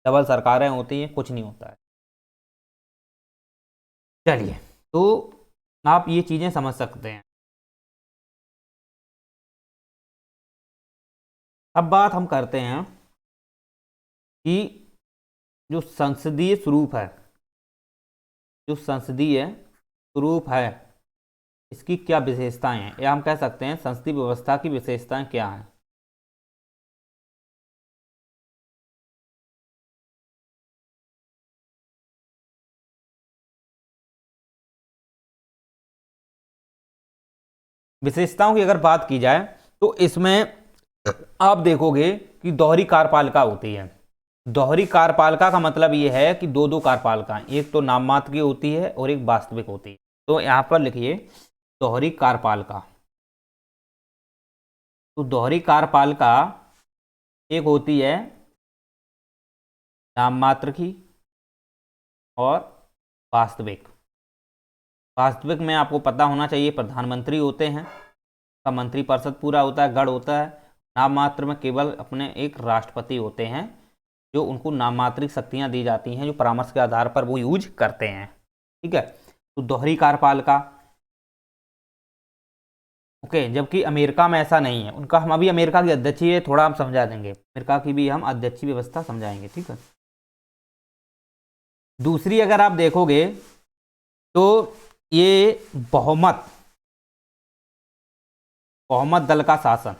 डबल सरकारें होती हैं, कुछ नहीं होता है। चलिए, तो आप ये चीज़ें समझ सकते हैं। अब बात हम करते हैं कि जो संसदीय स्वरूप है, जो संसदीय स्वरूप है इसकी क्या विशेषताएं हैं, या हम कह सकते हैं संसदीय व्यवस्था की विशेषताएं क्या हैं। विशेषताओं की अगर बात की जाए तो इसमें आप देखोगे कि दोहरी कार्यपालिका होती है। दोहरी कार्यपालिका का मतलब ये है कि दो दो कार्यपालिका, एक तो नाम मात्र की होती है और एक वास्तविक होती है। तो यहाँ पर लिखिए दोहरी कार्यपालिका। तो दोहरी कार्यपालिका एक होती है नाम मात्र की और वास्तविक। वास्तविक में आपको पता होना चाहिए प्रधानमंत्री होते हैं, का मंत्री परिषद पूरा होता है, गढ़ होता है। नाम मात्र में केवल अपने एक राष्ट्रपति होते हैं जो उनको नाम मात्रिक शक्तियां दी जाती हैं, जो परामर्श के आधार पर वो यूज करते हैं। ठीक है, तो दोहरी कार्यपालिका। ओके, जबकि अमेरिका में ऐसा नहीं है उनका। हम अभी अमेरिका की अध्यक्षीय थोड़ा हम समझा देंगे, अमेरिका की भी हम अध्यक्षीय व्यवस्था समझाएंगे। ठीक है, दूसरी अगर आप देखोगे तो ये बहुमत दल का शासन,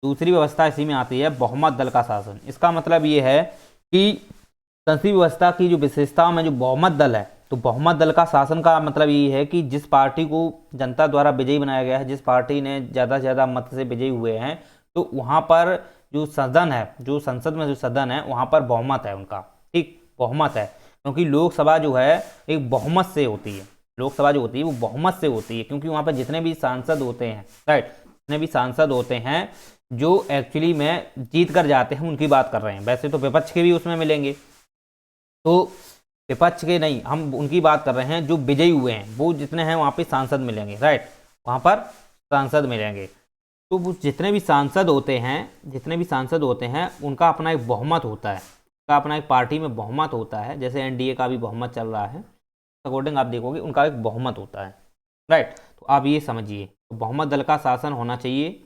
दूसरी व्यवस्था इसी में आती है, बहुमत दल का शासन। इसका मतलब ये है कि संसदीय व्यवस्था की जो विशेषताओं में जो बहुमत दल है, तो बहुमत दल का शासन का मतलब ये है कि जिस पार्टी को जनता द्वारा विजयी बनाया गया है, जिस पार्टी ने ज़्यादा से ज़्यादा मत से विजयी हुए हैं, तो वहाँ पर जो सदन है, जो संसद में जो सदन है वहाँ पर बहुमत है उनका। ठीक, बहुमत है, क्योंकि लोकसभा जो है एक बहुमत से होती है। लोकसभा जो होती है वो बहुमत से होती है, क्योंकि वहाँ पर जितने भी सांसद होते हैं, राइट, जितने भी सांसद होते हैं जो एक्चुअली में जीत कर जाते हैं उनकी बात कर रहे हैं, वैसे तो विपक्ष के भी उसमें मिलेंगे। तो विपक्ष के नहीं, हम उनकी बात कर रहे हैं जो विजयी हुए हैं, वो जितने हैं वहाँ पे सांसद मिलेंगे, राइट, वहाँ पर सांसद मिलेंगे। तो वो जितने भी सांसद होते हैं, जितने भी सांसद होते हैं उनका अपना एक बहुमत होता है, उनका अपना एक पार्टी में बहुमत होता है, जैसे एनडीए का भी बहुमत चल रहा है, अकॉर्डिंग आप देखोगे उनका एक बहुमत होता है, राइट। तो आप ये समझिए, तो बहुमत दल का शासन होना चाहिए।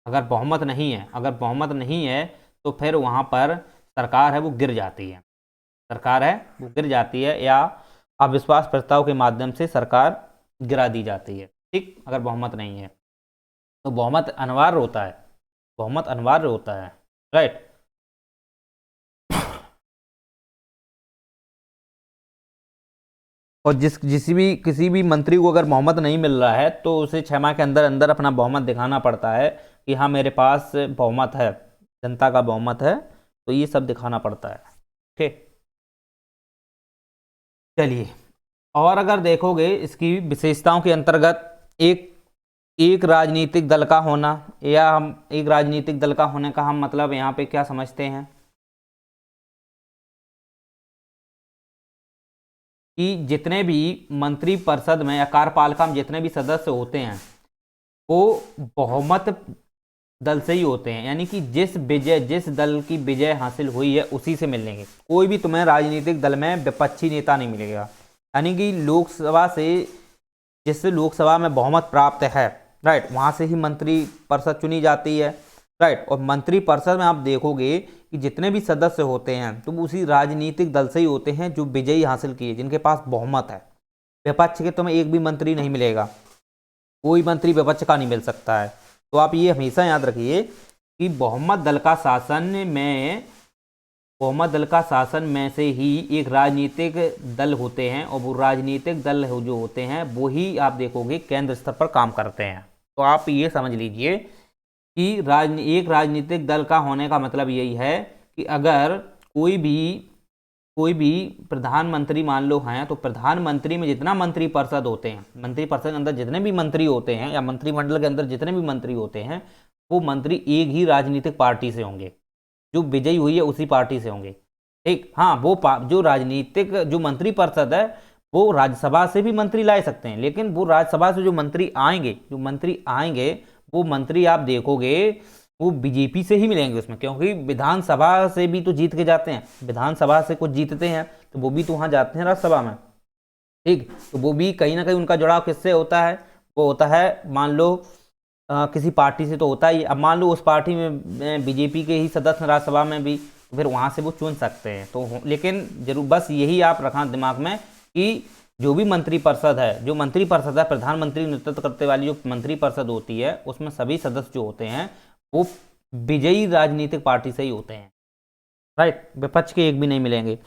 अगर बहुमत नहीं है, अगर बहुमत नहीं है तो फिर वहाँ पर सरकार है वो गिर जाती है, सरकार है वो गिर जाती है, या अविश्वास प्रस्ताव के माध्यम से सरकार गिरा दी जाती है, ठीक, अगर बहुमत नहीं है तो बहुमत अनिवार्य होता है, बहुमत अनिवार्य होता है, राइट। और किसी भी मंत्री को अगर बहुमत नहीं मिल रहा है तो उसे 6 माह के अंदर अंदर अपना बहुमत दिखाना पड़ता है कि हाँ मेरे पास बहुमत है, जनता का बहुमत है, तो ये सब दिखाना पड़ता है, ठीक। चलिए, और अगर देखोगे इसकी विशेषताओं के अंतर्गत, एक एक राजनीतिक दल का होना, या हम एक राजनीतिक दल का होने का हम मतलब यहाँ पे क्या समझते हैं कि जितने भी मंत्री परिषद में या कार्यपालिका में जितने भी सदस्य होते हैं वो बहुमत दल से ही होते हैं, यानी कि जिस दल की विजय हासिल हुई है उसी से मिलेंगे। कोई भी तुम्हें राजनीतिक दल में विपक्षी नेता नहीं मिलेगा, यानी कि लोकसभा से, जिस लोकसभा में बहुमत प्राप्त है, राइट, वहां से ही मंत्री परिषद चुनी जाती है, राइट। और मंत्री परिषद में आप देखोगे कि जितने भी सदस्य होते हैं तो उसी राजनीतिक दल से ही होते हैं जो विजयी हासिल किए, जिनके पास बहुमत है। विपक्ष के तुम्हें एक भी मंत्री नहीं मिलेगा, कोई मंत्री विपक्ष का नहीं मिल सकता है। तो आप ये हमेशा याद रखिए कि बहुमत दल का शासन में, बहुमत दल का शासन में से ही एक राजनीतिक दल होते हैं, और वो राजनीतिक दल जो होते हैं वो ही आप देखोगे केंद्र स्तर पर काम करते हैं। तो आप ये समझ लीजिए कि एक राजनीतिक दल का होने का मतलब यही है कि अगर कोई भी प्रधानमंत्री मान लो हैं, तो प्रधानमंत्री में जितना मंत्री परिषद होते हैं, मंत्री परिषद के अंदर जितने भी मंत्री होते हैं, या मंत्रिमंडल के अंदर जितने भी मंत्री होते हैं, वो मंत्री एक ही राजनीतिक पार्टी से होंगे, जो विजयी हुई है उसी पार्टी से होंगे, ठीक। हाँ, वो जो राजनीतिक जो मंत्री परिषद है वो राज्यसभा से भी मंत्री ला सकते हैं, लेकिन वो राज्यसभा से जो मंत्री आएंगे वो मंत्री आप देखोगे वो बीजेपी से ही मिलेंगे उसमें, क्योंकि विधानसभा से भी तो जीत के जाते हैं, विधानसभा से कुछ जीतते हैं तो वो भी तो वहाँ जाते हैं राज्यसभा में, ठीक। तो वो भी कहीं ना कहीं उनका जुड़ाव किससे होता है, वो होता है मान लो किसी पार्टी से तो होता ही। अब मान लो उस पार्टी में बीजेपी के ही सदस्य राज्यसभा में भी, तो फिर वहाँ से वो चुन सकते हैं। तो लेकिन जरूर बस यही आप रखना दिमाग में कि जो भी मंत्री परिषद है, जो मंत्री परिषद है, प्रधानमंत्री नेतृत्व करते वाली जो मंत्री परिषद होती है, उसमें सभी सदस्य जो होते हैं वो विजयी राजनीतिक पार्टी से ही होते हैं, राइट, विपक्ष के एक भी नहीं मिलेंगे।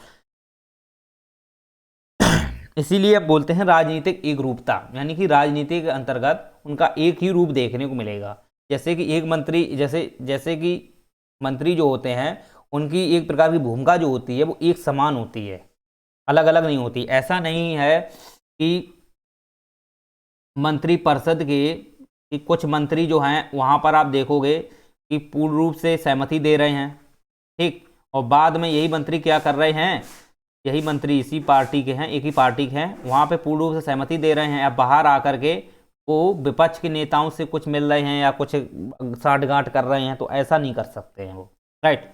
इसीलिए अब बोलते हैं राजनीतिक एक रूपता, यानी कि राजनीति के अंतर्गत उनका एक ही रूप देखने को मिलेगा। जैसे कि एक मंत्री, जैसे कि मंत्री जो होते हैं उनकी एक प्रकार की भूमिका जो होती है वो एक समान होती है, अलग अलग नहीं होती। ऐसा नहीं है कि मंत्री परिषद के कि कुछ मंत्री जो हैं वहाँ पर आप देखोगे कि पूर्ण रूप से सहमति दे रहे हैं, ठीक, और बाद में यही मंत्री क्या कर रहे हैं, यही मंत्री इसी पार्टी के हैं, एक ही पार्टी के हैं, वहाँ पे पूर्ण रूप से सहमति दे रहे हैं, अब बाहर आकर के वो विपक्ष के नेताओं से कुछ मिल रहे हैं या कुछ साठगांठ कर रहे हैं, तो ऐसा नहीं कर सकते हैं वो, राइट।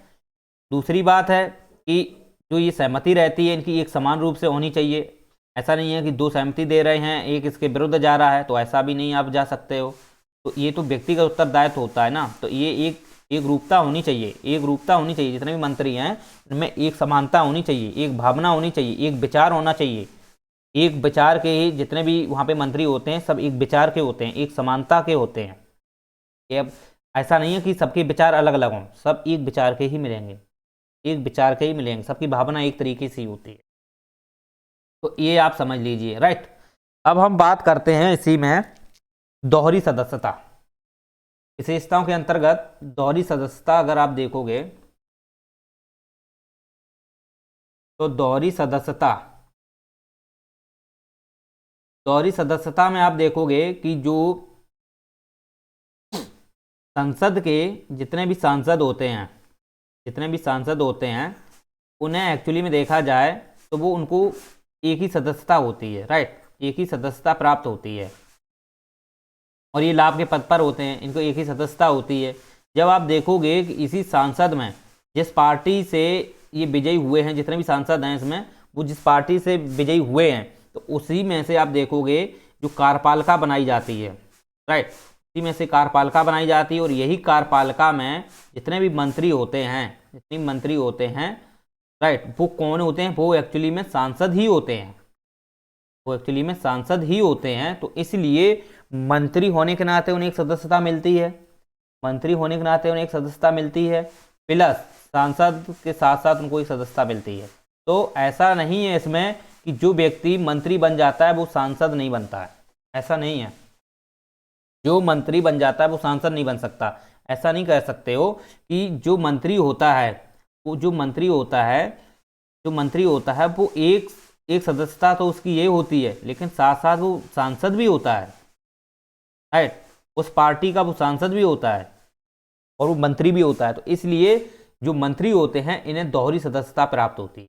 दूसरी बात है कि जो ये सहमति रहती है इनकी एक समान रूप से होनी चाहिए। ऐसा नहीं है कि दो सहमति दे रहे हैं एक इसके विरुद्ध जा रहा है, तो ऐसा भी नहीं आप जा सकते हो। तो ये तो व्यक्तिगत उत्तरदायित्व होता है ना, तो ये एक रूपता होनी चाहिए, एक रूपता होनी चाहिए। जितने भी मंत्री हैं उनमें एक समानता होनी चाहिए, एक भावना होनी चाहिए, एक विचार होना चाहिए, एक विचार के ही जितने भी वहाँ पे मंत्री होते हैं सब एक विचार के होते हैं, एक समानता के होते हैं। ये अब ऐसा नहीं है कि सबके विचार अलग अलग हों, सब एक विचार के ही मिलेंगे, एक विचार के ही मिलेंगे, सबकी भावना एक तरीके से ही होती है। तो ये आप समझ लीजिए, राइट। अब हम बात करते हैं इसी में दोहरी सदस्यता, विशेषताओं के अंतर्गत दोहरी सदस्यता अगर आप देखोगे तो दोहरी सदस्यता में आप देखोगे कि जो संसद के जितने भी सांसद होते हैं, उन्हें एक्चुअली में देखा जाए तो वो उनको एक ही सदस्यता होती है, राइट, एक ही सदस्यता प्राप्त होती है और ये लाभ के पद पर होते हैं, इनको एक ही सदस्यता होती है। जब आप देखोगे कि इसी सांसद में जिस पार्टी से ये विजयी हुए हैं, जितने भी सांसद हैं इसमें, वो जिस पार्टी से विजयी हुए हैं तो उसी में से आप देखोगे जो कार्यपालिका बनाई जाती है, राइट, उसी में से कार्यपालिका बनाई जाती है और यही कार्यपालिका में जितने भी मंत्री होते हैं, जितने मंत्री होते हैं, राइट, वो कौन होते हैं, वो एक्चुअली में सांसद ही होते हैं, वो एक्चुअली में सांसद ही होते हैं। तो इसलिए मंत्री होने के नाते उन्हें एक सदस्यता मिलती है, मंत्री होने के नाते उन्हें एक सदस्यता मिलती है, प्लस सांसद के साथ साथ उनको एक सदस्यता मिलती है। तो ऐसा नहीं है इसमें कि जो व्यक्ति मंत्री बन जाता है वो सांसद नहीं बनता है, ऐसा नहीं है। जो मंत्री बन जाता है वो सांसद नहीं बन सकता, ऐसा नहीं कह सकते हो कि जो मंत्री होता है, वो जो मंत्री होता है, जो मंत्री होता है वो एक सदस्यता तो उसकी ये होती है, लेकिन साथ साथ वो सांसद भी होता है, राइट, उस पार्टी का वो सांसद भी होता है और वो मंत्री भी होता है। तो इसलिए जो मंत्री होते हैं इन्हें दोहरी सदस्यता प्राप्त होती है,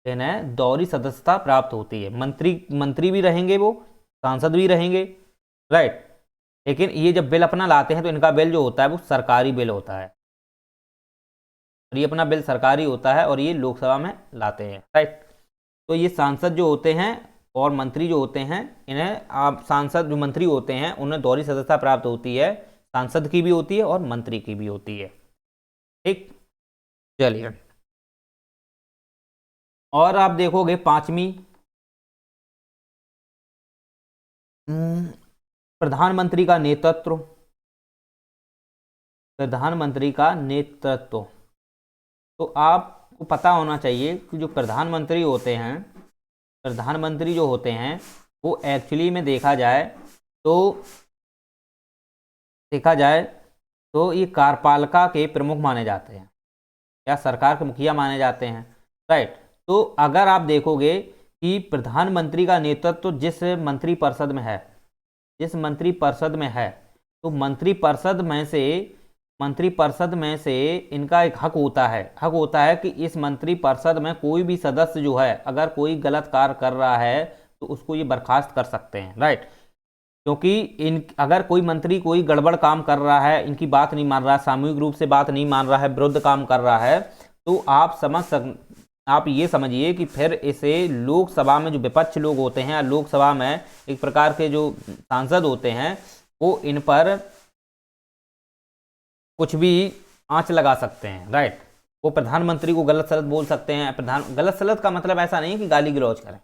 इन्हें दोहरी सदस्यता प्राप्त होती है। मंत्री भी रहेंगे, वो सांसद भी रहेंगे, राइट, लेकिन ये जब बिल अपना लाते हैं तो इनका बिल जो होता है वो सरकारी बिल होता है, और ये अपना बिल सरकारी होता है और ये लोकसभा में लाते हैं, राइट। तो ये सांसद जो होते हैं और मंत्री जो होते हैं, इन्हें आप सांसद जो मंत्री होते हैं उन्हें दोहरी सदस्यता प्राप्त होती है, सांसद की भी होती है और मंत्री की भी होती है, ठीक। चलिए, और आप देखोगे पांचवी, प्रधानमंत्री का नेतृत्व, प्रधानमंत्री का नेतृत्व। तो आपको पता होना चाहिए कि जो प्रधानमंत्री होते हैं, प्रधानमंत्री जो होते हैं वो एक्चुअली में देखा जाए तो ये कार्यपालिका के प्रमुख माने जाते हैं या सरकार के मुखिया माने जाते हैं, राइट। तो अगर आप देखोगे कि प्रधानमंत्री का नेतृत्व जिस मंत्रिपरिषद में है, जिस मंत्रिपरिषद में है, तो मंत्रिपरिषद में से इनका एक हक होता है कि इस मंत्रिपरिषद में कोई भी सदस्य जो है अगर कोई गलत कार्य कर रहा है तो उसको ये बर्खास्त कर सकते हैं, राइट। क्योंकि अगर कोई मंत्री कोई गड़बड़ काम कर रहा है, इनकी बात नहीं मान रहा है, सामूहिक रूप से बात नहीं मान रहा है, विरुद्ध काम कर रहा है, तो आप ये समझिए कि फिर इसे लोकसभा में जो विपक्ष लोग होते हैं, लोकसभा में एक प्रकार के जो सांसद होते हैं, वो इन पर कुछ भी आंच लगा सकते हैं, राइट। वो प्रधानमंत्री को गलत सलत बोल सकते हैं। गलत सलत का मतलब ऐसा नहीं है कि गाली गलौज करें,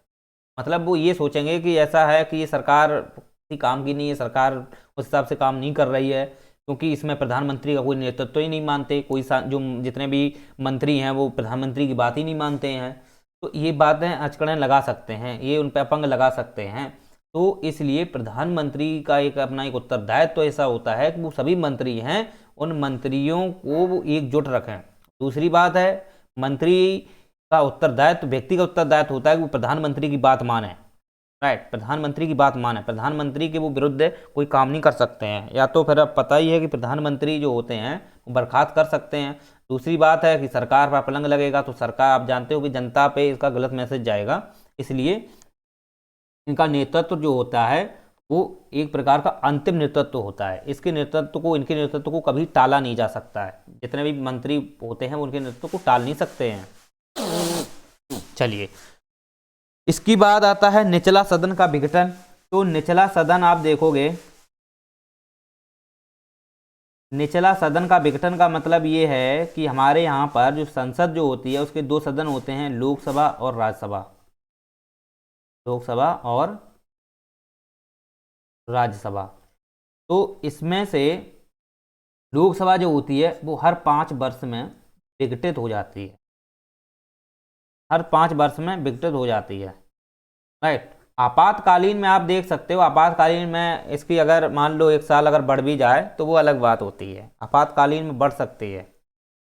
मतलब वो ये सोचेंगे कि ऐसा है कि ये सरकार किसी काम की नहीं है, सरकार उस हिसाब से काम नहीं कर रही है, क्योंकि इसमें प्रधानमंत्री का कोई नेतृत्व ही नहीं मानते, कोई जो जितने भी मंत्री हैं वो प्रधानमंत्री की बात ही नहीं मानते हैं। तो ये बातें अचकड़ें लगा सकते हैं, ये उन पर अपंग लगा सकते हैं। तो इसलिए प्रधानमंत्री का एक अपना एक उत्तरदायित्व तो ऐसा होता है कि वो सभी मंत्री हैं, उन मंत्रियों को वो एकजुट रखें। दूसरी बात है, मंत्री का उत्तरदायित्व, व्यक्ति का उत्तरदायित्व होता है कि वो प्रधानमंत्री की बात माने, राइट, प्रधानमंत्री की बात माने, प्रधानमंत्री के वो विरुद्ध कोई काम नहीं कर सकते हैं। या तो फिर अब पता ही है कि प्रधानमंत्री जो होते हैं वो बर्खास्त कर सकते हैं। दूसरी बात है कि सरकार पर पलंग लगेगा तो सरकार, आप जानते हो कि जनता पे इसका गलत मैसेज जाएगा, इसलिए इनका नेतृत्व जो होता है वो एक प्रकार का अंतिम नेतृत्व होता है। इनके नेतृत्व को कभी टाला नहीं जा सकता है। जितने भी मंत्री होते हैं वो उनके नेतृत्व को टाल नहीं सकते हैं। चलिए, इसकी बाद आता है निचला सदन का विघटन। तो निचला सदन आप देखोगे, निचला सदन का विघटन का मतलब ये है कि हमारे यहाँ पर जो संसद जो होती है उसके दो सदन होते हैं, लोकसभा और राज्यसभा, लोकसभा और राज्यसभा। तो इसमें से लोकसभा जो होती है वो हर 5 वर्ष में विघटित हो जाती है, हर 5 वर्ष में विघटित हो जाती है, राइट। आपातकालीन में आप देख सकते हो, आपातकालीन में इसकी अगर मान लो 1 साल अगर बढ़ भी जाए तो वो अलग बात होती है, आपातकालीन में बढ़ सकती है,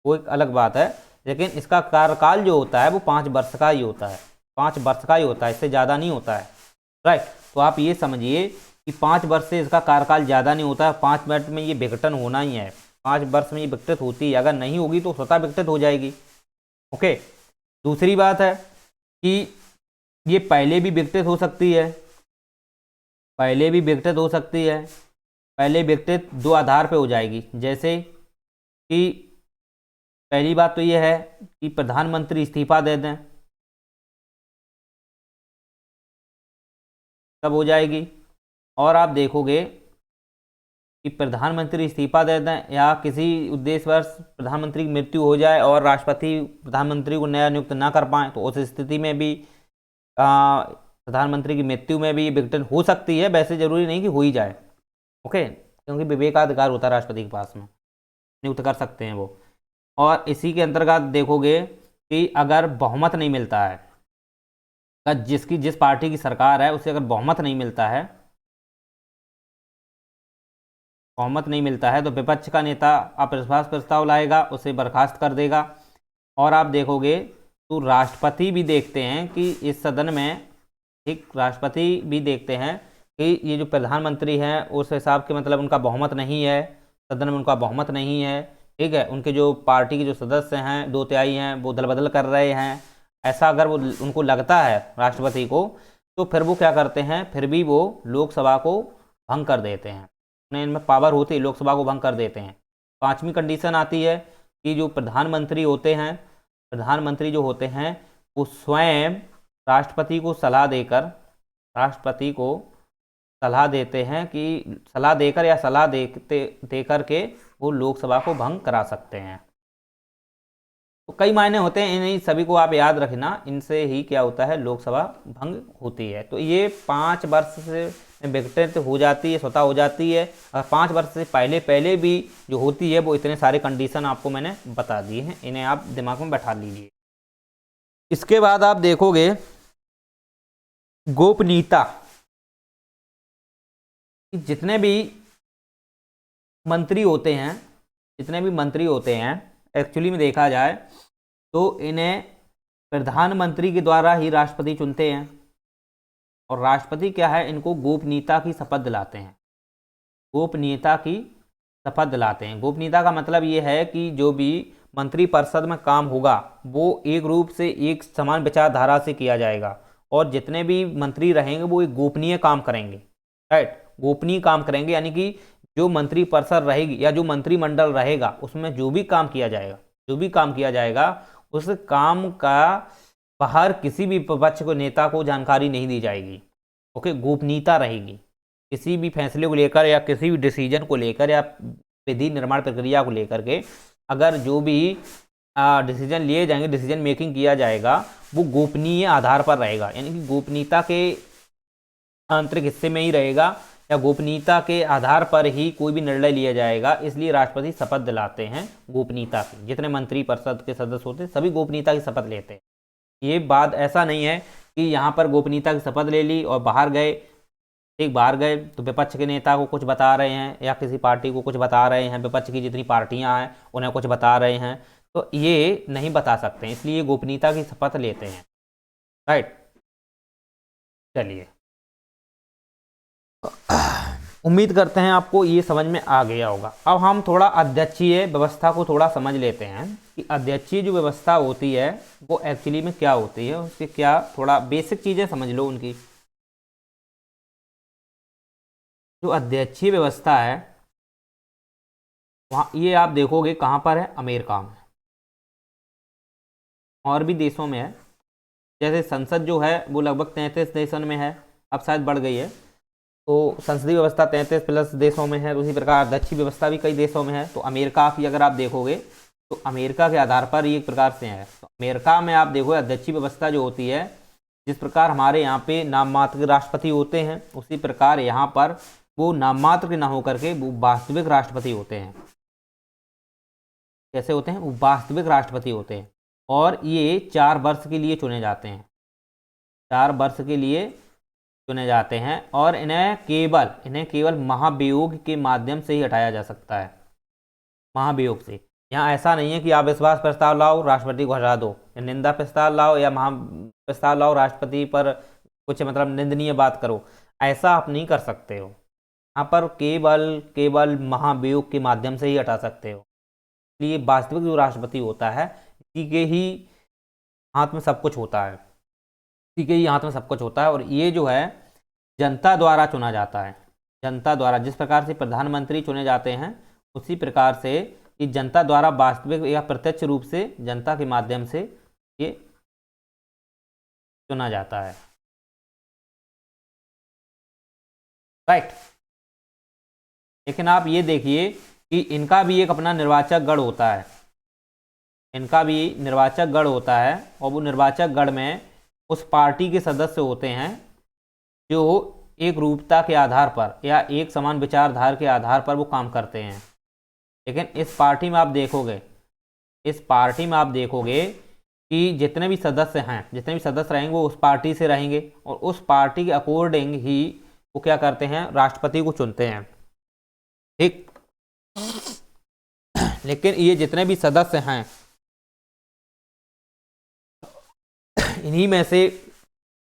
वो एक अलग बात है। लेकिन इसका कार्यकाल जो होता है वो 5 वर्ष का ही होता है, 5 वर्ष का ही होता है, इससे ज़्यादा नहीं होता है, राइट। तो आप ये समझिए कि 5 वर्ष से इसका कार्यकाल ज़्यादा नहीं होता है, 5 वर्ष में ये विघटन होना ही है, 5 वर्ष में ये विघटित होती है, अगर नहीं होगी तो स्वतः विघटित हो जाएगी, ओके। दूसरी बात है कि ये पहले भी विघटित हो सकती है, पहले भी विघटित हो सकती है। पहले विघटित दो आधार पे हो जाएगी, जैसे कि पहली बात तो ये है कि प्रधानमंत्री इस्तीफा दे दें, तब हो जाएगी। और आप देखोगे कि प्रधानमंत्री इस्तीफा दे दें या किसी उद्देश्यवश प्रधानमंत्री की मृत्यु हो जाए और राष्ट्रपति प्रधानमंत्री को नया नियुक्त ना कर पाए, तो उस स्थिति में भी प्रधानमंत्री की मृत्यु में भी विघटन हो सकती है। वैसे जरूरी नहीं कि हो ही जाए, ओके, क्योंकि विवेकाधिकार होता है राष्ट्रपति के पास में, नियुक्त कर सकते हैं वो। और इसी के अंतर्गत देखोगे कि अगर बहुमत नहीं मिलता है, जिस पार्टी की सरकार है उसे अगर बहुमत नहीं मिलता है, बहुमत नहीं मिलता है, तो विपक्ष का नेता अविश्वास प्रस्ताव लाएगा, उसे बर्खास्त कर देगा। और आप देखोगे तो राष्ट्रपति भी देखते हैं कि इस सदन में, ठीक, राष्ट्रपति भी देखते हैं कि ये जो प्रधानमंत्री हैं उस हिसाब के मतलब उनका बहुमत नहीं है, सदन में उनका बहुमत नहीं है, ठीक है, उनके जो पार्टी के जो सदस्य हैं, दो तिहाई हैं, वो दल बदल कर रहे हैं, ऐसा अगर वो उनको लगता है राष्ट्रपति को, तो फिर वो क्या करते हैं, फिर भी वो लोकसभा को भंग कर देते हैं। उन्हें इनमें पावर होती है, लोकसभा को भंग कर देते हैं। पांचवी कंडीशन आती है कि जो प्रधानमंत्री होते हैं, प्रधानमंत्री जो होते हैं वो स्वयं राष्ट्रपति को सलाह देकर, राष्ट्रपति को सलाह देते हैं कि सलाह देकर या सलाह देकर के वो लोकसभा को भंग करा सकते हैं। तो कई मायने होते हैं, इन्हीं सभी को आप याद रखना, इनसे ही क्या होता है, लोकसभा भंग होती है। तो ये 5 वर्ष से विघटित हो जाती है, स्वतः हो जाती है। और 5 वर्ष से पहले पहले भी जो होती है, वो इतने सारे कंडीशन आपको मैंने बता दिए हैं, इन्हें आप दिमाग में बैठा लीजिए। इसके बाद आप देखोगे गोपनीयता, जितने भी मंत्री होते हैं, जितने भी मंत्री होते हैं, एक्चुअली में देखा जाए तो इन्हें प्रधानमंत्री के द्वारा ही राष्ट्रपति चुनते हैं। और राष्ट्रपति क्या है, इनको गोपनीयता की शपथ दिलाते हैं, गोपनीयता की शपथ दिलाते हैं। गोपनीयता का मतलब ये है कि जो भी मंत्रिपरिषद में काम होगा वो एक रूप से एक समान विचारधारा से किया जाएगा, और जितने भी मंत्री रहेंगे वो एक गोपनीय काम करेंगे, राइट, गोपनीय काम करेंगे। यानी कि जो मंत्रिपरिषद रहेगी या जो मंत्रिमंडल रहेगा उसमें जो भी काम किया जाएगा, जो भी काम किया जाएगा, उस काम का बाहर किसी भी विपक्ष को, नेता को जानकारी नहीं दी जाएगी, ओके, गोपनीयता रहेगी। किसी भी फैसले को लेकर या किसी भी डिसीजन को लेकर या विधि निर्माण प्रक्रिया को लेकर के अगर जो भी डिसीजन लिए जाएंगे, डिसीजन मेकिंग किया जाएगा, वो गोपनीय आधार पर रहेगा। यानी कि गोपनीयता के आंतरिक हिस्से में ही रहेगा या गोपनीयता के आधार पर ही कोई भी निर्णय लिया जाएगा। इसलिए राष्ट्रपति शपथ दिलाते हैं गोपनीयता की। जितने मंत्रिपरिषद के सदस्य होते हैं सभी गोपनीयता की शपथ लेते हैं। ये बात ऐसा नहीं है कि यहाँ पर गोपनीयता की शपथ ले ली और बाहर गए, एक बाहर गए तो विपक्ष के नेता को कुछ बता रहे हैं या किसी पार्टी को कुछ बता रहे हैं, विपक्ष की जितनी पार्टियां हैं उन्हें कुछ बता रहे हैं, तो ये नहीं बता सकते, इसलिए गोपनीयता की शपथ लेते हैं, राइट। चलिए, उम्मीद करते हैं आपको ये समझ में आ गया होगा। अब हम थोड़ा अध्यक्षीय व्यवस्था को थोड़ा समझ लेते हैं कि अध्यक्षीय जो व्यवस्था होती है वो एक्चुअली में क्या होती है, उसके क्या थोड़ा बेसिक चीज़ें समझ लो उनकी। जो अध्यक्षीय व्यवस्था है वहाँ ये आप देखोगे कहाँ पर है, अमेरिका में, और भी देशों में है। जैसे संसद जो है वो लगभग 33 देशों में है, अब शायद बढ़ गई है, तो संसदीय व्यवस्था 33 प्लस देशों में है। उसी प्रकार अध्यक्षीय व्यवस्था भी कई देशों में है। तो अमेरिका की अगर आप देखोगे तो अमेरिका के आधार पर ये एक प्रकार से है। तो अमेरिका में आप देखो अध्यक्षीय व्यवस्था जो होती है, जिस प्रकार हमारे यहाँ पे नाम मात्र के राष्ट्रपति होते हैं, उसी प्रकार यहाँ पर वो नाम मात्र के ना होकर के वो वास्तविक राष्ट्रपति होते हैं। कैसे होते हैं, वो वास्तविक राष्ट्रपति होते हैं, और ये 4 वर्ष के लिए चुने जाते हैं, 4 वर्ष के लिए चुने जाते हैं। और इन्हें केवल महाभियोग के माध्यम से ही हटाया जा सकता है, महाभियोग से। यहाँ ऐसा नहीं है कि आप विश्वास प्रस्ताव लाओ राष्ट्रपति को हटा दो, या निंदा प्रस्ताव लाओ या महा प्रस्ताव लाओ राष्ट्रपति पर कुछ मतलब निंदनीय बात करो, ऐसा आप नहीं कर सकते हो। यहाँ पर केवल महाभियोग के माध्यम से ही हटा सकते हो। इसलिए वास्तविक जो राष्ट्रपति होता है इसी के ही हाथ में सब कुछ होता है, ठीक है, ये हाथ में सब कुछ होता है, और ये जो है जनता द्वारा चुना जाता है। जनता द्वारा, जिस प्रकार से प्रधानमंत्री चुने जाते हैं उसी प्रकार से ये जनता द्वारा वास्तविक या प्रत्यक्ष रूप से जनता के माध्यम से ये चुना जाता है, राइट। लेकिन आप ये देखिए कि इनका भी एक अपना निर्वाचक गण होता है, इनका भी निर्वाचक गण होता है, और वो निर्वाचक गण में उस पार्टी के सदस्य होते हैं जो एक रूपता के आधार पर या एक समान विचारधारा के आधार पर वो काम करते हैं। लेकिन इस पार्टी में आप देखोगे, इस पार्टी में आप देखोगे कि जितने भी सदस्य हैं, जितने भी सदस्य रहेंगे वो उस पार्टी से रहेंगे, और उस पार्टी के अकॉर्डिंग ही वो क्या करते हैं, राष्ट्रपति को चुनते हैं, ठीक। लेकिन ये जितने भी सदस्य हैं इन्हीं में से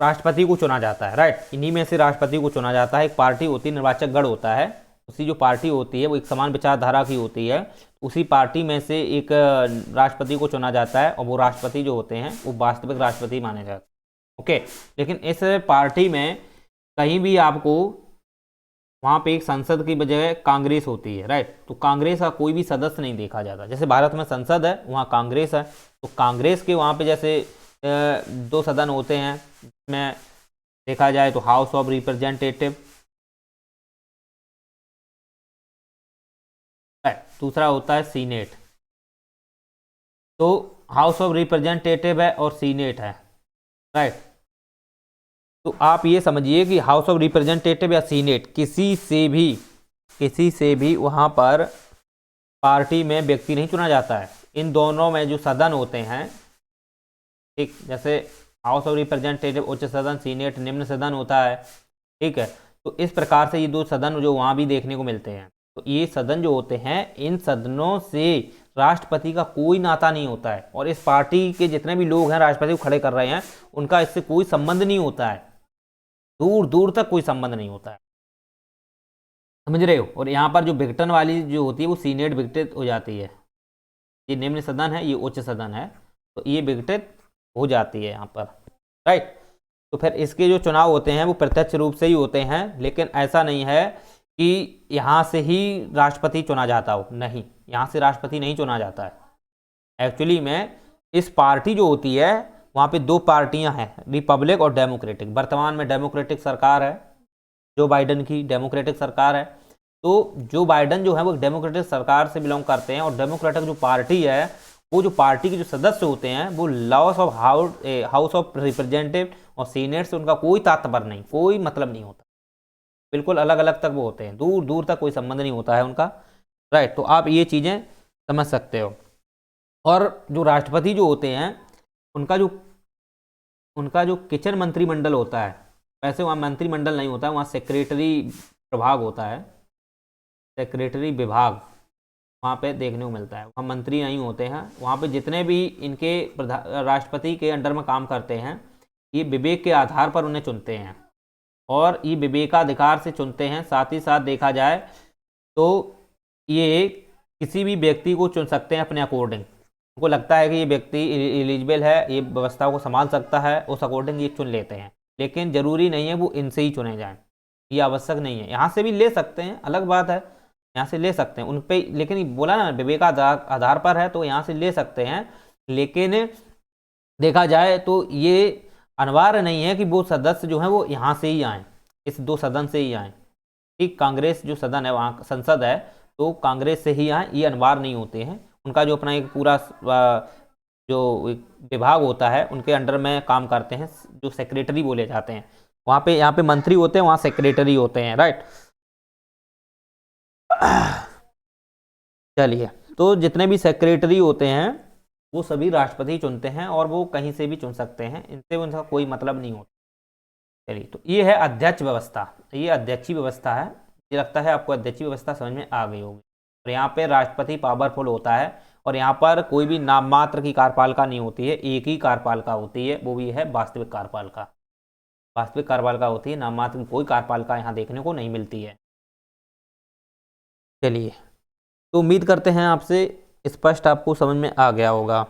राष्ट्रपति को चुना जाता है, राइट। इन्हीं में से राष्ट्रपति को चुना जाता है। एक पार्टी होती है, निर्वाचक गण होता है, उसी जो पार्टी होती है वो एक समान विचारधारा की होती है, उसी पार्टी में से एक राष्ट्रपति को चुना जाता है, और वो राष्ट्रपति जो होते हैं वो वास्तविक राष्ट्रपति माने जाते हैं, ओके। लेकिन इस पार्टी में कहीं भी आपको वहाँ पे एक संसद की बजाय कांग्रेस होती है, राइट। तो कांग्रेस का कोई भी सदस्य नहीं देखा जाता। जैसे भारत में संसद है, वहाँ कांग्रेस है, तो कांग्रेस के वहाँ पे जैसे दो सदन होते हैं, जिसमें देखा जाए तो हाउस ऑफ रिप्रेजेंटेटिव, दूसरा होता है सीनेट। तो हाउस ऑफ रिप्रेजेंटेटिव है और सीनेट है, राइट। तो आप ये समझिए कि हाउस ऑफ रिप्रेजेंटेटिव या सीनेट किसी से भी वहाँ पर पार्टी में व्यक्ति नहीं चुना जाता है। इन दोनों में जो सदन होते हैं, ठीक, जैसे हाउस ऑफ रिप्रेजेंटेटिव उच्च सदन, सीनेट निम्न सदन होता है, ठीक है। तो इस प्रकार से ये दो सदन जो वहाँ भी देखने को मिलते हैं। तो ये सदन जो होते हैं, इन सदनों से राष्ट्रपति का कोई नाता नहीं होता है, और इस पार्टी के जितने भी लोग हैं राष्ट्रपति को खड़े कर रहे हैं उनका इससे कोई संबंध नहीं होता है, दूर दूर तक कोई संबंध नहीं होता है, समझ रहे हो। और यहाँ पर जो विघटन वाली जो होती है वो सीनेट विघटित हो जाती है। ये निम्न सदन है, ये उच्च सदन है, तो ये विघटित हो जाती है यहाँ पर, राइट। तो फिर इसके जो चुनाव होते हैं वो प्रत्यक्ष रूप से ही होते हैं, लेकिन ऐसा नहीं है कि यहाँ से ही राष्ट्रपति चुना जाता हो, नहीं, यहाँ से राष्ट्रपति नहीं चुना जाता है। एक्चुअली में इस पार्टी जो होती है वहाँ पे दो पार्टियाँ हैं, रिपब्लिक और डेमोक्रेटिक। वर्तमान में डेमोक्रेटिक सरकार है, जो बाइडन की डेमोक्रेटिक सरकार है। तो जो बाइडन जो है वो डेमोक्रेटिक सरकार से बिलोंग करते हैं, और डेमोक्रेटिक जो पार्टी है वो जो पार्टी के जो सदस्य होते हैं वो loss of house of representative और सीनेट से उनका कोई तात्पर्य नहीं, कोई मतलब नहीं होता, बिल्कुल अलग अलग तक वो होते हैं, दूर दूर तक कोई संबंध नहीं होता है उनका, राइट। तो आप ये चीज़ें समझ सकते हो। और जो राष्ट्रपति जो होते हैं उनका जो किचन मंत्रिमंडल होता है, वैसे वहाँ मंत्रिमंडल नहीं होता है, वहाँ सेक्रेटरी प्रभाग होता है, सेक्रेटरी विभाग वहाँ पे देखने को मिलता है। वहाँ मंत्री नहीं होते हैं, वहाँ पे जितने भी इनके राष्ट्रपति के अंडर में काम करते हैं ये विवेक के आधार पर उन्हें चुनते हैं, और ये विवेकाधिकार से चुनते हैं। साथ ही साथ देखा जाए तो ये किसी भी व्यक्ति को चुन सकते हैं अपने अकॉर्डिंग, उनको लगता है कि ये व्यक्ति एलिजिबल है, ये व्यवस्था को संभाल सकता है, उस अकॉर्डिंग ये चुन लेते हैं। लेकिन ज़रूरी नहीं है वो इनसे ही चुने जाएं, ये आवश्यक नहीं है। यहाँ से भी ले सकते हैं, अलग बात है, यहाँ से ले सकते हैं उन पे, लेकिन बोला ना विवेकाधार आधार पर है तो यहाँ से ले सकते हैं। लेकिन देखा जाए तो ये अनिवार्य नहीं है कि वो सदस्य जो हैं वो यहाँ से ही आएँ, इस दो सदन से ही आएँ, ठीक। कांग्रेस जो सदन है वहाँ संसद है तो कांग्रेस से ही आए, ये अनिवार्य नहीं होते हैं। उनका जो अपना एक पूरा जो विभाग होता है उनके अंडर में काम करते हैं, जो सेक्रेटरी बोले जाते हैं। वहाँ पे यहाँ पे मंत्री होते हैं, वहाँ सेक्रेटरी होते हैं, राइट। चलिए, तो जितने भी सेक्रेटरी होते हैं वो सभी राष्ट्रपति चुनते हैं, और वो कहीं से भी चुन सकते हैं, इनसे उनका कोई मतलब नहीं होता। चलिए, तो ये है अध्यक्ष व्यवस्था, ये अध्यक्षीय व्यवस्था है। मुझे लगता है आपको अध्यक्षीय व्यवस्था समझ में आ गई होगी। और यहाँ पे राष्ट्रपति पावरफुल होता है, और यहाँ पर कोई भी नाम मात्र की कार्यपालिका नहीं होती है, एक ही कार्यपालिका होती है, वो भी है वास्तविक कार्यपालिका। वास्तविक कार्यपालिका होती है, नाम मात्र की कोई कार्यपालिका यहाँ देखने को नहीं मिलती है। चलिए, तो उम्मीद करते हैं आपसे स्पष्ट आपको समझ में आ गया होगा।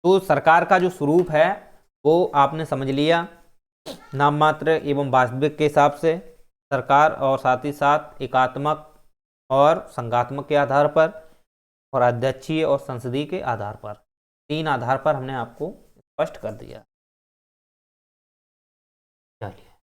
तो सरकार का जो स्वरूप है वो आपने समझ लिया, नाम मात्र एवं वास्तविक के हिसाब से सरकार, और साथ ही साथ एकात्मक और संघात्मक के आधार पर, और अध्यक्षीय और संसदीय के आधार पर, 3 आधार पर हमने आपको स्पष्ट कर दिया। चलिए।